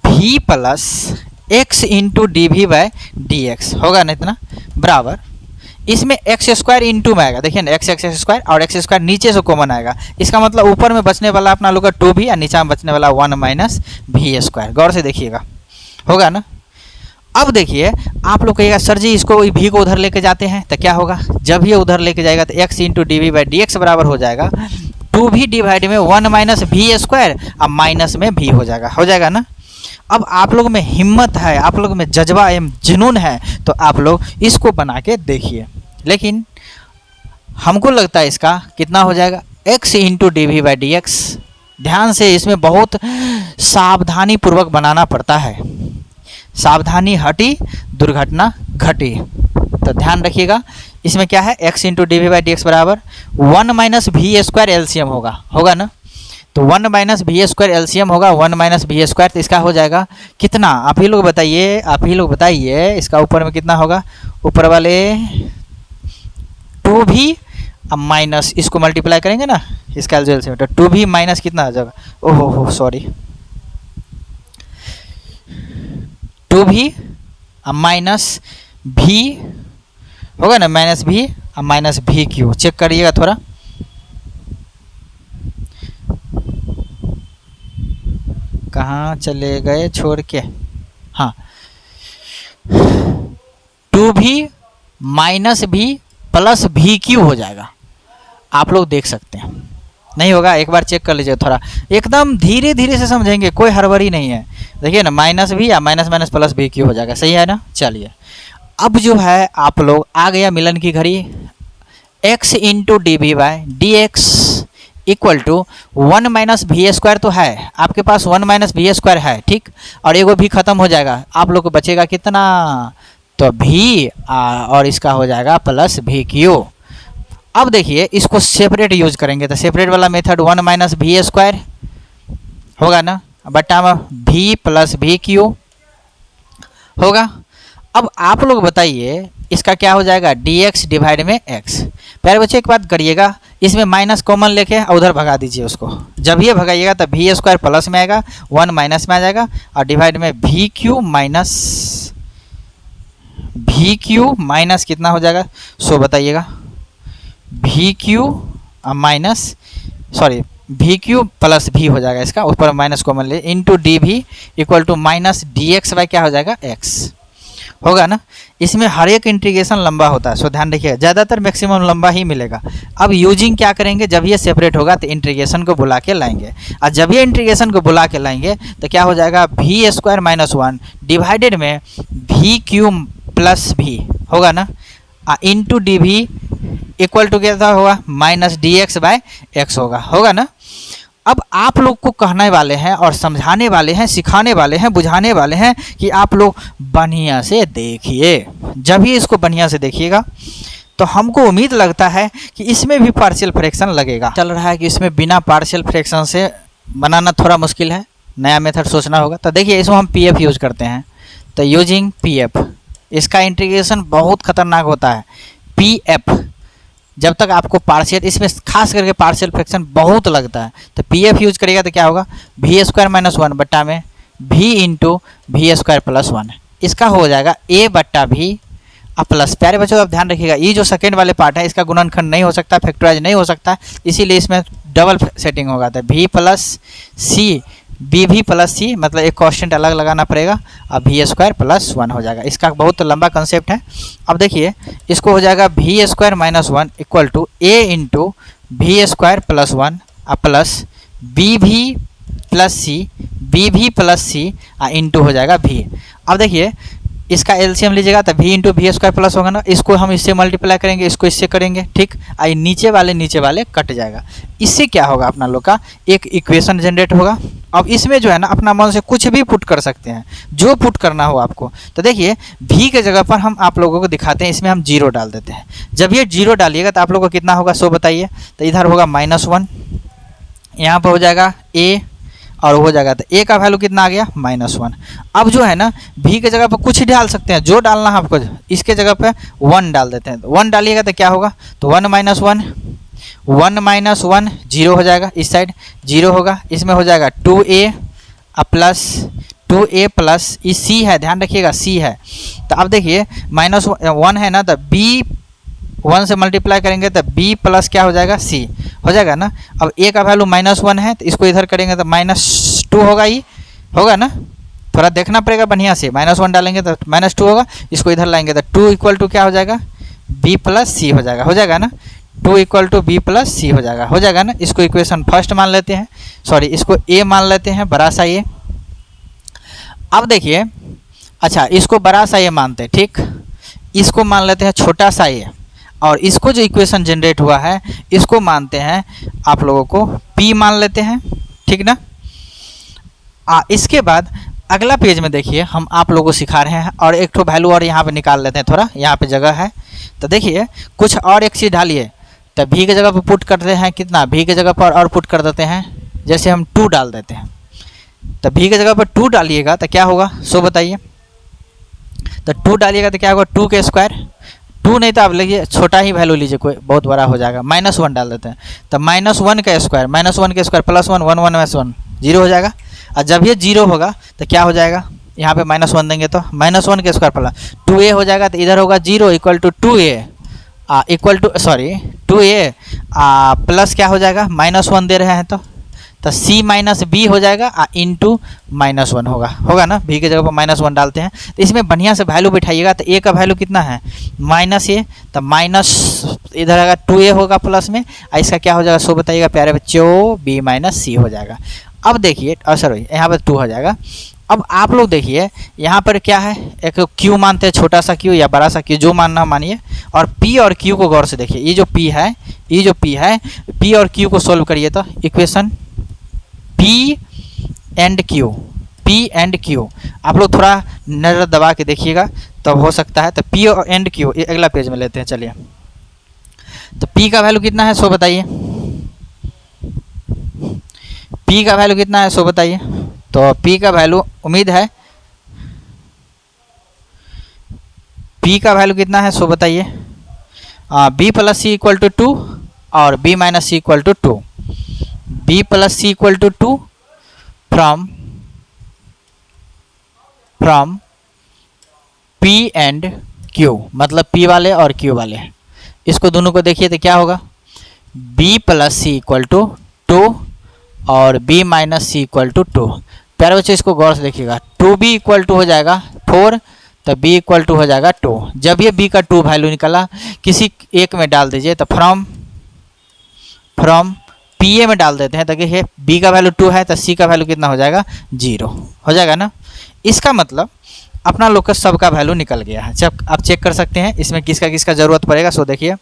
v plus x into D we by D x होगा ना इतना, बराबर इसमें एक्स स्क्वायर इंटू में आएगा, देखिए ना एक्स स्क्वायर, और एक्स स्क्वायर नीचे से कॉमन आएगा, इसका मतलब ऊपर में बचने वाला अपना लोग का 2v और नीचे में बचने वाला 1 माइनस वी स्क्वायर, गौर से देखिएगा, होगा ना। अब देखिए आप लोग कहिएगा सर जी इसको v को उधर लेके जाते हैं तो क्या होगा, जब ये उधर लेके जाएगा तो x into D we by D x बराबर हो जाएगा 2v डिवाइड में 1 माइनस वी स्क्वायर, अब माइनस में v हो जाएगा ना। अब आप लोग में हिम्मत है, आप लोग में जज्बा एवं जुनून है, तो आप लोग इसको बना के देखिए। लेकिन हमको लगता है इसका कितना हो जाएगा, x into D we by D x, ध्यान से इसमें बहुत सावधानी पूर्वक बनाना पड़ता है, सावधानी हटी दुर्घटना घटी, तो ध्यान रखिएगा। इसमें क्या है, x into D we by D x बराबर 1 माइनस वी स्क्वायर एलसीएम होगा ना, तो 1 माइनस वी स्क्वायर एलसीएम होगा 1 माइनस वी स्क्वायर, तो इसका हो जाएगा कितना, आप ही लोग बताइए इसका ऊपर में कितना होगा, ऊपर वाले 2v अब माइनस इसको मल्टीप्लाई करेंगे ना इसका एलसीएम, तो 2v माइनस कितना आ जाएगा, ओहो सॉरी 2v अब माइनस v होगा ना, माइनस v अब माइनस वी क्यू, चेक करिएगा थोड़ा, कहाँ चले गए छोड़ के, हाँ 2v minus v plus we Q हो जाएगा, आप लोग देख सकते हैं। नहीं होगा, एक बार चेक कर लीजिए थोड़ा, एकदम धीरे धीरे से समझेंगे, कोई हड़बड़ी नहीं है। देखिए ना माइनस वी या minus minus plus we Q हो जाएगा, सही है ना। चलिए अब जो है आप लोग आ गया मिलन की घड़ी, x into D we by D x equal to 1 minus v square तो है आपके पास, 1 माइनस वी स्क्वायर है ठीक, और एगो भी खत्म हो जाएगा, आप लोग को बचेगा कितना, तो v और इसका हो जाएगा प्लस वी क्यू। अब देखिए इसको सेपरेट यूज करेंगे, तो सेपरेट वाला मेथड 1 माइनस वी स्क्वायर होगा ना, बटा में v प्लस वी क्यू होगा। अब आप लोग बताइए इसका क्या हो जाएगा, dx डिवाइड में x। प्यारे बच्चे एक बात करिएगा, इसमें माइनस कॉमन लेके उधर भगा दीजिए उसको, जब ये भगाइएगा तो वी स्क्वायर प्लस में आएगा, 1 माइनस में आ जाएगा, और डिवाइड में वी क्यू माइनस कितना हो जाएगा, सो बताइएगा, v q minus sorry v q plus भी हो जाएगा, इसका ऊपर माइनस कॉमन ले, into D v equal to minus d x by क्या हो जाएगा, एक्स होगा ना। इसमें हर एक इंटीग्रेशन लंबा होता है, सो ध्यान रखिएगा, ज़्यादातर मैक्सिमम लंबा ही मिलेगा। अब यूजिंग क्या करेंगे, जब ये सेपरेट होगा तो इंटीग्रेशन को बुला के लाएंगे, और जब ये इंटीग्रेशन को बुला के लाएंगे तो क्या हो जाएगा, वी स्क्वायर माइनस 1 डिवाइडेड में वी क्यू प्लस भी होगा ना। Into D v equal to क्या होगा, minus d x by x होगा ना। अब आप लोग को कहने वाले हैं और समझाने वाले हैं, सिखाने वाले हैं, बुझाने वाले हैं कि आप लोग बढ़िया से देखिए। जब ही इसको बढ़िया से देखिएगा तो हमको उम्मीद लगता है कि इसमें भी पार्शियल फ्रैक्शन लगेगा। चल रहा है कि इसमें बिना पार्शियल फ्रैक्शन से बनाना थोड़ा मुश्किल है, नया मेथड सोचना होगा। तो देखिए इसमें हम पी एफ यूज़ करते हैं, तो यूजिंग पी एफ इसका इंटीग्रेशन बहुत खतरनाक होता है। पी एफ जब तक आपको पार्शियल, इसमें खास करके पार्शियल फ्रैक्शन बहुत लगता है, तो पी एफ यूज करिएगा तो क्या होगा, वी स्क्वायर माइनस वन बट्टा में v into v square plus one, इसका हो जाएगा ए बट्टा भी प्लस। प्यारे बच्चों आप ध्यान रखिएगा, ये जो सेकेंड वाले पार्ट है इसका गुणनखंड नहीं हो सकता, फैक्टराइज नहीं हो सकता, इसीलिए इसमें डबल सेटिंग होगा। तो वी प्लस सी, बी भी प्लस सी, मतलब एक कॉन्स्टेंट अलग लगाना पड़ेगा, अब वी स्क्वायर प्लस वन हो जाएगा। इसका बहुत लंबा कंसेप्ट है। अब देखिए इसको हो जाएगा v square minus one equal to a into v square plus one plus b भी प्लस सी, बी भी प्लस सी इंटू हो जाएगा वी। अब देखिए इसका एलसीएम लीजिएगा तो v into v square plus होगा ना, इसको हम इससे मल्टीप्लाई करेंगे, इसको इससे करेंगे, ठीक। आई नीचे वाले कट जाएगा। इससे क्या होगा, अपना लोग का एक इक्वेशन जनरेट होगा। अब इसमें जो है ना अपना मन से कुछ भी पुट कर सकते हैं, जो पुट करना हो आपको। तो देखिए भी के जगह पर हम आप लोगों को दिखाते हैं, इसमें हम जीरो डाल देते हैं। जब ये जीरो डालिएगा तो आप लोगों को कितना होगा सो बताइए। तो इधर होगा माइनस वन, यहाँ पर हो जाएगा ए और हो जाएगा, तो ए का वैल्यू कितना आ गया माइनस वन। अब जो है ना भी के जगह पर कुछ ही डाल सकते हैं, जो डालना है आपको, इसके जगह पे वन डाल देते हैं। वन डालिएगा तो क्या होगा, तो वन माइनस वन जीरो हो जाएगा, इस साइड जीरो होगा, इसमें हो जाएगा 2a प्लस ये सी है, ध्यान रखिएगा सी है। तो अब देखिए माइनस वन है ना, तो b वन से मल्टीप्लाई करेंगे तो b प्लस क्या हो जाएगा सी हो जाएगा ना। अब a का वैल्यू माइनस वन है, तो इसको इधर करेंगे तो माइनस टू होगा, ही होगा ना, थोड़ा देखना पड़ेगा बढ़िया से। माइनस वन डालेंगे तो माइनस टू होगा, इसको इधर लाएंगे तो टू इक्वल टू क्या हो जाएगा, b प्लस सी हो जाएगा ना, two equal to B plus C हो जाएगा ना। इसको इक्वेशन फर्स्ट मान लेते हैं, सॉरी इसको ए मान लेते हैं, बड़ा सा ए। अब देखिए अच्छा इसको बड़ा सा ए मानते हैं, ठीक, इसको मान लेते हैं छोटा सा ए, और इसको जो इक्वेशन जनरेट हुआ है इसको मानते हैं आप लोगों को p मान लेते हैं, ठीक ना। इसके बाद अगला पेज में देखिए हम आप लोगों को सिखा रहे हैं, और एक तो वैल्यू और यहाँ पे निकाल लेते हैं, थोड़ा यहाँ पे जगह है। तो देखिए कुछ और एक चीज़ डालिए, तो भी के जगह पर पुट करते हैं कितना, भी के जगह पर और पुट कर देते हैं, जैसे हम 2 डाल देते हैं। तो भी के जगह पर 2 डालिएगा तो क्या होगा सो बताइए। तो 2 डालिएगा तो क्या होगा, 2 के स्क्वायर, 2 नहीं तो आप लीजिए छोटा ही वैल्यू लीजिए, कोई बहुत बड़ा हो जाएगा, माइनस वन डाल देते हैं। तो माइनस वन का square plus one, one minus one zero हो जाएगा। और जब ये जीरो होगा तो क्या हो जाएगा, यहाँ पे माइनस वन देंगे तो माइनस वन के स्क्वायर प्लस 2a हो जाएगा। तो इधर होगा zero equal to 2a equal to 2a plus क्या हो जाएगा, माइनस वन दे रहे हैं तो c माइनस बी हो जाएगा इंटू माइनस वन होगा ना। b के जगह पर माइनस वन डालते हैं, तो इसमें बढ़िया से वैल्यू बिठाइएगा। तो a का वैल्यू कितना है माइनस ए, तो माइनस इधर आएगा 2a होगा प्लस में, इसका क्या हो जाएगा सो बताइएगा प्यारे बच्चों, b माइनस सी हो जाएगा। अब देखिए सॉरी यहाँ पर 2 हो जाएगा। अब आप लोग देखिए यहाँ पर क्या है, एक q मानते हैं, छोटा सा q या बड़ा सा q जो मानना मानिए, और p और q को गौर से देखिए। ये जो p है p और q को सोल्व करिए तो इक्वेशन p एंड q आप लोग थोड़ा नज़र दबा के देखिएगा तो हो सकता है। तो p एंड q अगला पेज में लेते हैं, चलिए। तो p का वैल्यू कितना है सो बताइए, p का वैल्यू कितना है सो बताइए। तो p का वैल्यू उम्मीद है p का वैल्यू कितना है सो बताइए, b plus c equal to 2 और b minus c equal to 2, b plus c equal to 2 from p and q, मतलब p वाले और q वाले, इसको दोनों को देखिए तो क्या होगा, b plus c equal to 2 और b minus c equal to 2। प्यारे बच्चों इसको गौर से देखिएगा, 2b इक्वल टू हो जाएगा 4, तो b इक्वल टू हो जाएगा 2। जब ये b का 2 वैल्यू निकला किसी एक में डाल दीजिए, तो फ्रॉम pa में डाल देते हैं, तो देखिए b का वैल्यू 2 है तो c का वैल्यू कितना हो जाएगा 0 हो जाएगा ना। इसका मतलब अपना लोग का सबका वैल्यू निकल गया है। जब आप चेक कर सकते हैं इसमें किसका किसका ज़रूरत पड़ेगा। सो देखिए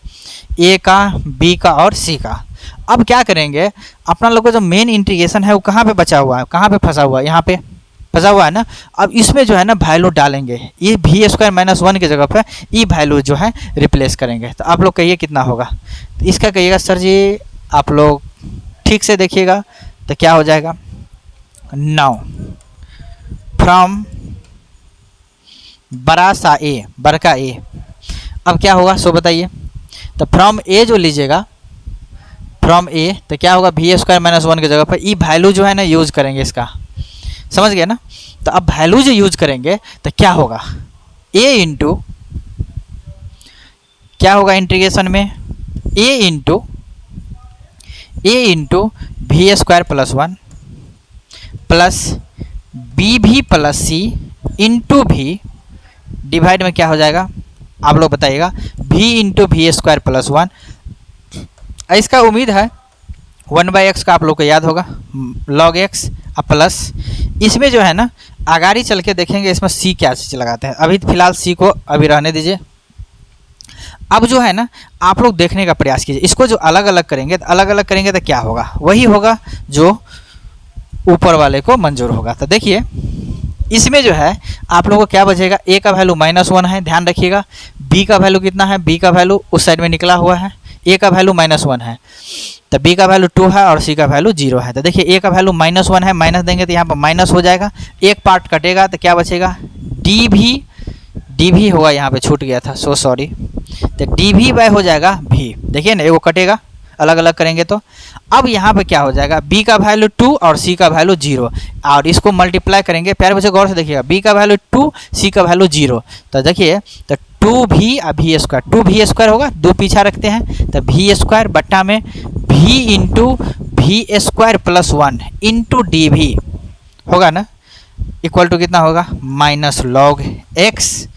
ए का, बी का और सी का। अब क्या करेंगे, अपना लोग का जो मेन इंटीग्रेशन है वो कहाँ पे बचा हुआ है, कहाँ पे फंसा हुआ है, यहाँ पे फंसा हुआ है ना। अब इसमें जो है ना वैल्यू डालेंगे, ये भी स्क्वायर माइनस 1 की जगह पर ई वैल्यू जो है रिप्लेस करेंगे। तो आप लोग कहिए कितना होगा। तो इसका कहिएगा सर जी आप लोग ठीक से देखिएगा तो क्या हो जाएगा, 9 फ्रॉम बड़ा सा ए, बड़का ए। अब क्या होगा सो बताइए। तो फ्रॉम ए जो लीजिएगा, फ्रॉम ए तो क्या होगा, भी स्क्वायर माइनस 1 की जगह पर ई वैल्यू जो है ना यूज़ करेंगे इसका, समझ गए ना। तो अब वैल्यू जो यूज करेंगे तो क्या होगा, ए इंटू क्या होगा इंटीग्रेशन में, ए इंटू भी स्क्वायर प्लस 1 प्लस बी भी प्लस सी इंटू भी डिवाइड में क्या हो जाएगा आप लोग बताइएगा, भी इंटू भी स्क्वायर प्लस 1। इसका उम्मीद है 1/x का आप लोग को याद होगा, log x अब प्लस इसमें जो है ना आगाड़ी चल के देखेंगे इसमें c क्या चीज़ लगाते हैं। अभी फिलहाल c को अभी रहने दीजिए। अब जो है ना आप लोग देखने का प्रयास कीजिए, इसको जो अलग अलग करेंगे तो क्या होगा, वही होगा जो ऊपर वाले को मंजूर होगा। तो देखिए इसमें जो है आप लोगों को क्या बचेगा, a का वैल्यू -1 है, ध्यान रखिएगा। b का वैल्यू कितना है, b का वैल्यू उस साइड में निकला हुआ है, a का वैल्यू -1 है, तो b का वैल्यू 2 है और c का वैल्यू 0 है। तो देखिए a का वैल्यू -1 है, माइनस देंगे तो यहाँ पर माइनस हो जाएगा, एक पार्ट कटेगा तो क्या बचेगा, डी भी होगा, यहाँ पे छूट गया था, सो सॉरी। तो डी भी बाय हो जाएगा भी, देखिए ना एगो कटेगा, अलग अलग करेंगे तो। अब यहाँ पे क्या हो जाएगा, b का वैल्यू 2 और c का वैल्यू 0 और इसको मल्टीप्लाई करेंगे। प्यारे बच्चे गौर से देखिएगा, b का वैल्यू 2 c का वैल्यू 0, तो देखिए तो 2v और भी स्क्वायर, 2v स्क्वायर होगा, 2 पीछा रखते हैं तो v स्क्वायर बट्टा में v इंटू भी स्क्वायर प्लस 1 इंटू डी भी होगा ना, इक्वल टू कितना होगा, माइनस log x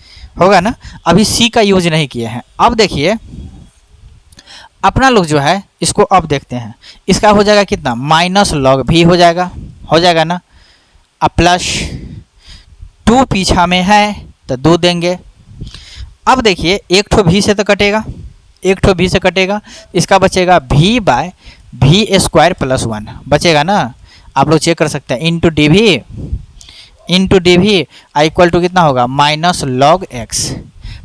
होगा ना। अभी c का यूज नहीं किए हैं। अब देखिए अपना लोग जो है इसको अब देखते हैं, इसका हो जाएगा कितना, माइनस log भी हो जाएगा ना। अब प्लस 2 पीछा में है तो 2 देंगे। अब देखिए एक ठो भी से तो कटेगा, इसका बचेगा v बाय भी स्क्वायर प्लस 1 बचेगा ना, आप लोग चेक कर सकते हैं, इंटू डी भी इक्वल टू कितना होगा, माइनस log x।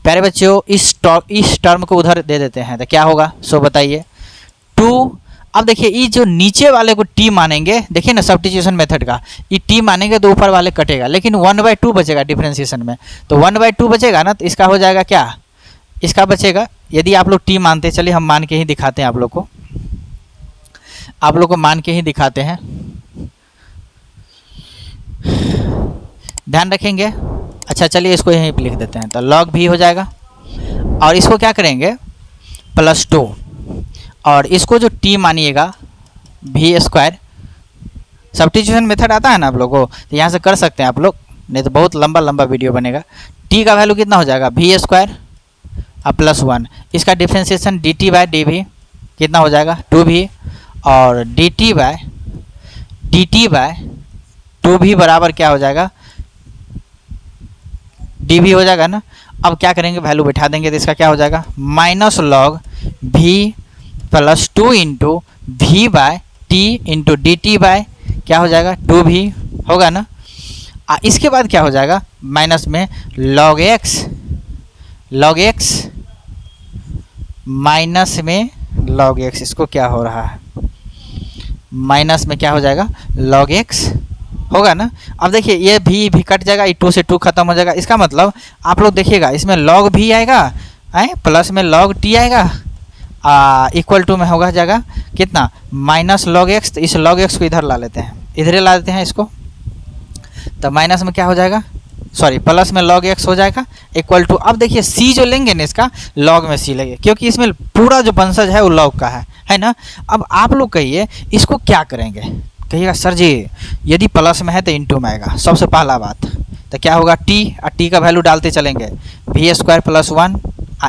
प्यारे बच्चों इस टर्म को उधर दे देते हैं तो क्या होगा सो बताइए, 2। अब देखिए ये जो नीचे वाले को t मानेंगे, देखिए ना सब्स्टिट्यूशन मेथड का, ये t मानेंगे तो ऊपर वाले कटेगा, लेकिन 1/2 बचेगा डिफरेंशिएशन में, तो 1/2 बचेगा ना, तो इसका हो जाएगा क्या, इसका बचेगा, यदि आप लोग t मानते, चलिए हम मान के ही दिखाते हैं, आप लोग को मान के ही दिखाते हैं, ध्यान रखेंगे। अच्छा चलिए इसको यहीं पे लिख देते हैं, तो log भी हो जाएगा और इसको क्या करेंगे प्लस 2 और इसको जो t मानिएगा भी स्क्वायर, सब्स्टिट्यूशन मेथड आता है ना आप लोगों को, तो यहाँ से कर सकते हैं आप लोग, नहीं तो बहुत लंबा वीडियो बनेगा। t का वैल्यू कितना हो जाएगा, भी स्क्वायर और प्लस 1, इसका डिफ्रेंशिएशन dt बाय डी भी कितना हो जाएगा 2v और dt बाय 2v बराबर क्या हो जाएगा, dv हो जाएगा ना। अब क्या करेंगे वैल्यू बैठा देंगे तो इसका क्या हो जाएगा, minus log v plus 2 into v by t into d t by क्या हो जाएगा 2v होगा ना। इसके बाद क्या हो जाएगा माइनस में log x माइनस में log x, इसको क्या हो रहा है माइनस में क्या हो जाएगा log x होगा ना। अब देखिए ये भी कट जाएगा, 2 से 2 खत्म हो जाएगा, इसका मतलब आप लोग देखिएगा इसमें log भी आएगा प्लस में log t आएगा इक्वल टू में होगा जाएगा कितना माइनस log x। तो इस log x को इधर ला लेते हैं, इधर ला देते हैं इसको, तो माइनस में क्या हो जाएगा सॉरी प्लस में log x हो जाएगा इक्वल टू। अब देखिए c जो लेंगे ना इसका log में c लेंगे, क्योंकि इसमें पूरा जो वंशज है वो log का है ना। अब आप लोग कहिए इसको क्या करेंगे, कहिएगा सर जी यदि प्लस में है तो इंटू में आएगा सबसे पहला बात, तो क्या होगा t और t का वैल्यू डालते चलेंगे भी स्क्वायर प्लस 1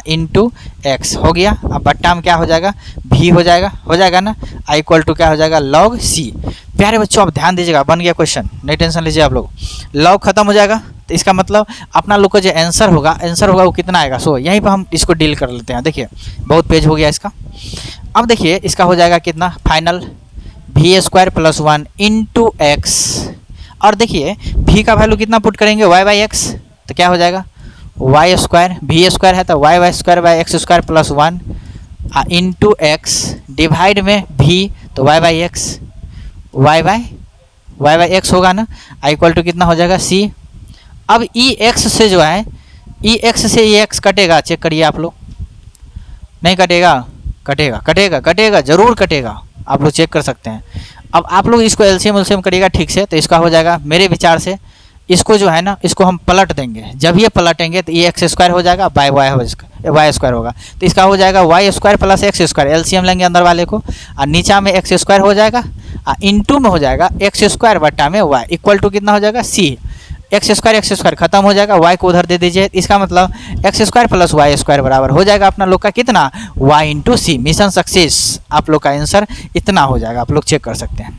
इंटू एक्स हो गया। अब बट्टा में क्या हो जाएगा v हो जाएगा ना इक्वल टू क्या हो जाएगा log c। प्यारे बच्चों अब ध्यान दीजिएगा, बन गया क्वेश्चन, नहीं टेंशन लीजिए आप लोग, log खत्म हो जाएगा तो इसका मतलब अपना लोग का जो आंसर होगा वो कितना आएगा। सो यहीं पर हम इसको डील कर लेते हैं। देखिए बहुत पेज हो गया इसका। अब देखिए इसका हो जाएगा कितना final v square plus 1 into x, और देखिए v का वैल्यू कितना पुट करेंगे y बाई एक्स, तो क्या हो जाएगा वाई स्क्वायर, वी स्क्वायर है तो y square by x square plus 1 into x divide में v तो y by x, y by x होगा ना, इक्वल टू कितना हो जाएगा c। अब ई एक्स से जो है ई एक्स से ई एक्स कटेगा, चेक करिए आप लोग, नहीं कटेगा, कटेगा जरूर कटेगा, आप लोग चेक कर सकते हैं। अब आप लोग इसको एलसीएम करिएगा ठीक से, तो इसका हो जाएगा मेरे विचार से इसको जो है ना इसको हम पलट देंगे, जब ये पलटेंगे तो ये एक्स स्क्वायर हो जाएगा बाय वाई स्क्वायर होगा, तो इसका हो जाएगा y square plus x square, LCM लेंगे अंदर वाले को, और नीचा में एक्स स्क्वायर हो जाएगा और इंटू में हो जाएगा एक्स स्क्वायर बट्टा में वाई इक्वल टू कितना हो जाएगा सी। एक्स स्क्वायर खत्म हो जाएगा, वाई को उधर दे दीजिए, इसका मतलब x square plus Y square बराबर हो जाएगा अपना लोग का कितना y into c. Mission success, आप लोग का आंसर इतना हो जाएगा, आप लोग चेक कर सकते हैं।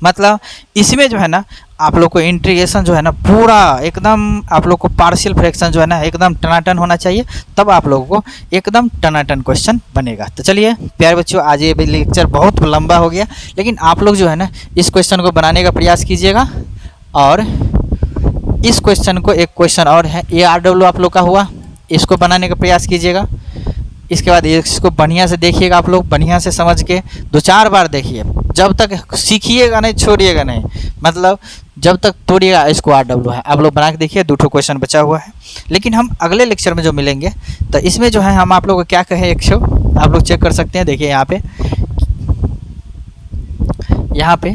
मतलब इसमें जो है ना आप लोग को इंटीग्रेशन जो है ना पूरा एकदम आप लोग को पार्शियल फ्रैक्शन जो है ना एकदम टनाटन होना चाहिए, तब आप लोगों को एकदम टनाटन क्वेश्चन बनेगा। तो चलिए प्यारे बच्चों, आज ये लेक्चर बहुत लंबा हो गया, लेकिन आप लोग जो है ना इस क्वेश्चन को बनाने का प्रयास कीजिएगा। और इस क्वेश्चन को एक क्वेश्चन और है ARW आप लोग का हुआ, इसको बनाने का प्रयास कीजिएगा। इसके बाद इसको बढ़िया से देखिएगा, आप लोग बढ़िया से समझ के 2-4 बार देखिए, जब तक सीखिएगा नहीं छोड़िएगा नहीं, मतलब जब तक तोड़िएगा। इसको RW है, आप लोग बना के देखिए, 2 क्वेश्चन बचा हुआ है। लेकिन हम अगले लेक्चर में जो मिलेंगे तो इसमें जो है हम आप लोग को क्या कहें, एक शो आप लोग चेक कर सकते हैं। देखिए यहाँ पे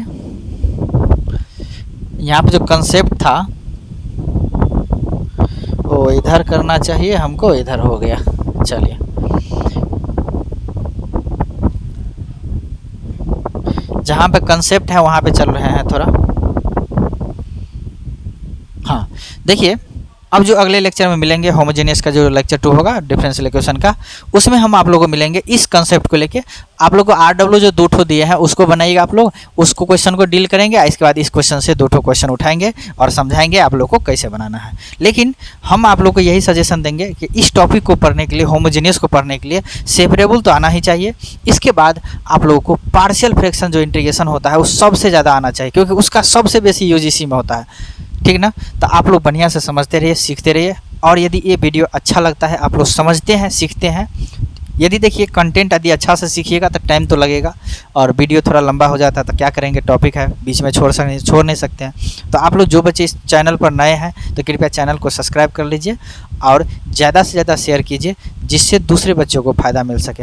जो कंसेप्ट था वो इधर करना चाहिए हमको, इधर हो गया। चलिए जहाँ पे कंसेप्ट है वहाँ पे चल रहे हैं थोड़ा। हाँ देखिए, अब जो अगले लेक्चर में मिलेंगे होमोजेनियस का जो लेक्चर 2 होगा डिफरेंशियल इक्वेशन का, उसमें हम आप लोगों को मिलेंगे इस कंसेप्ट को लेके। आप लोग को RW जो 2 दिए हैं उसको बनाइएगा, आप लोग उसको क्वेश्चन को डील करेंगे, इसके बाद इस क्वेश्चन से 2 क्वेश्चन उठाएंगे और समझाएंगे आप लोग को कैसे बनाना है। लेकिन हम आप लोग को यही सजेशन देंगे कि इस टॉपिक को पढ़ने के लिए, होमोजेनियस को पढ़ने के लिए सेपरेबल तो आना ही चाहिए। इसके बाद आप लोगों को पार्शियल फ्रैक्शन जो इंटीग्रेशन होता है वो सबसे ज़्यादा आना चाहिए, क्योंकि उसका सबसे बेसी यूज इसी में होता है, ठीक ना। तो आप लोग बढ़िया से समझते रहिए, सीखते रहिए। और यदि ये वीडियो अच्छा लगता है, आप लोग समझते हैं, सीखते हैं, यदि देखिए कंटेंट यदि अच्छा से सीखिएगा तो टाइम तो लगेगा, और वीडियो थोड़ा लंबा हो जाता है तो क्या करेंगे, टॉपिक है बीच में छोड़ नहीं सकते हैं। तो आप लोग जो बच्चे इस चैनल पर नए हैं तो कृपया चैनल को सब्सक्राइब कर लीजिए और ज़्यादा से ज़्यादा शेयर कीजिए, जिससे दूसरे बच्चों को फ़ायदा मिल सके।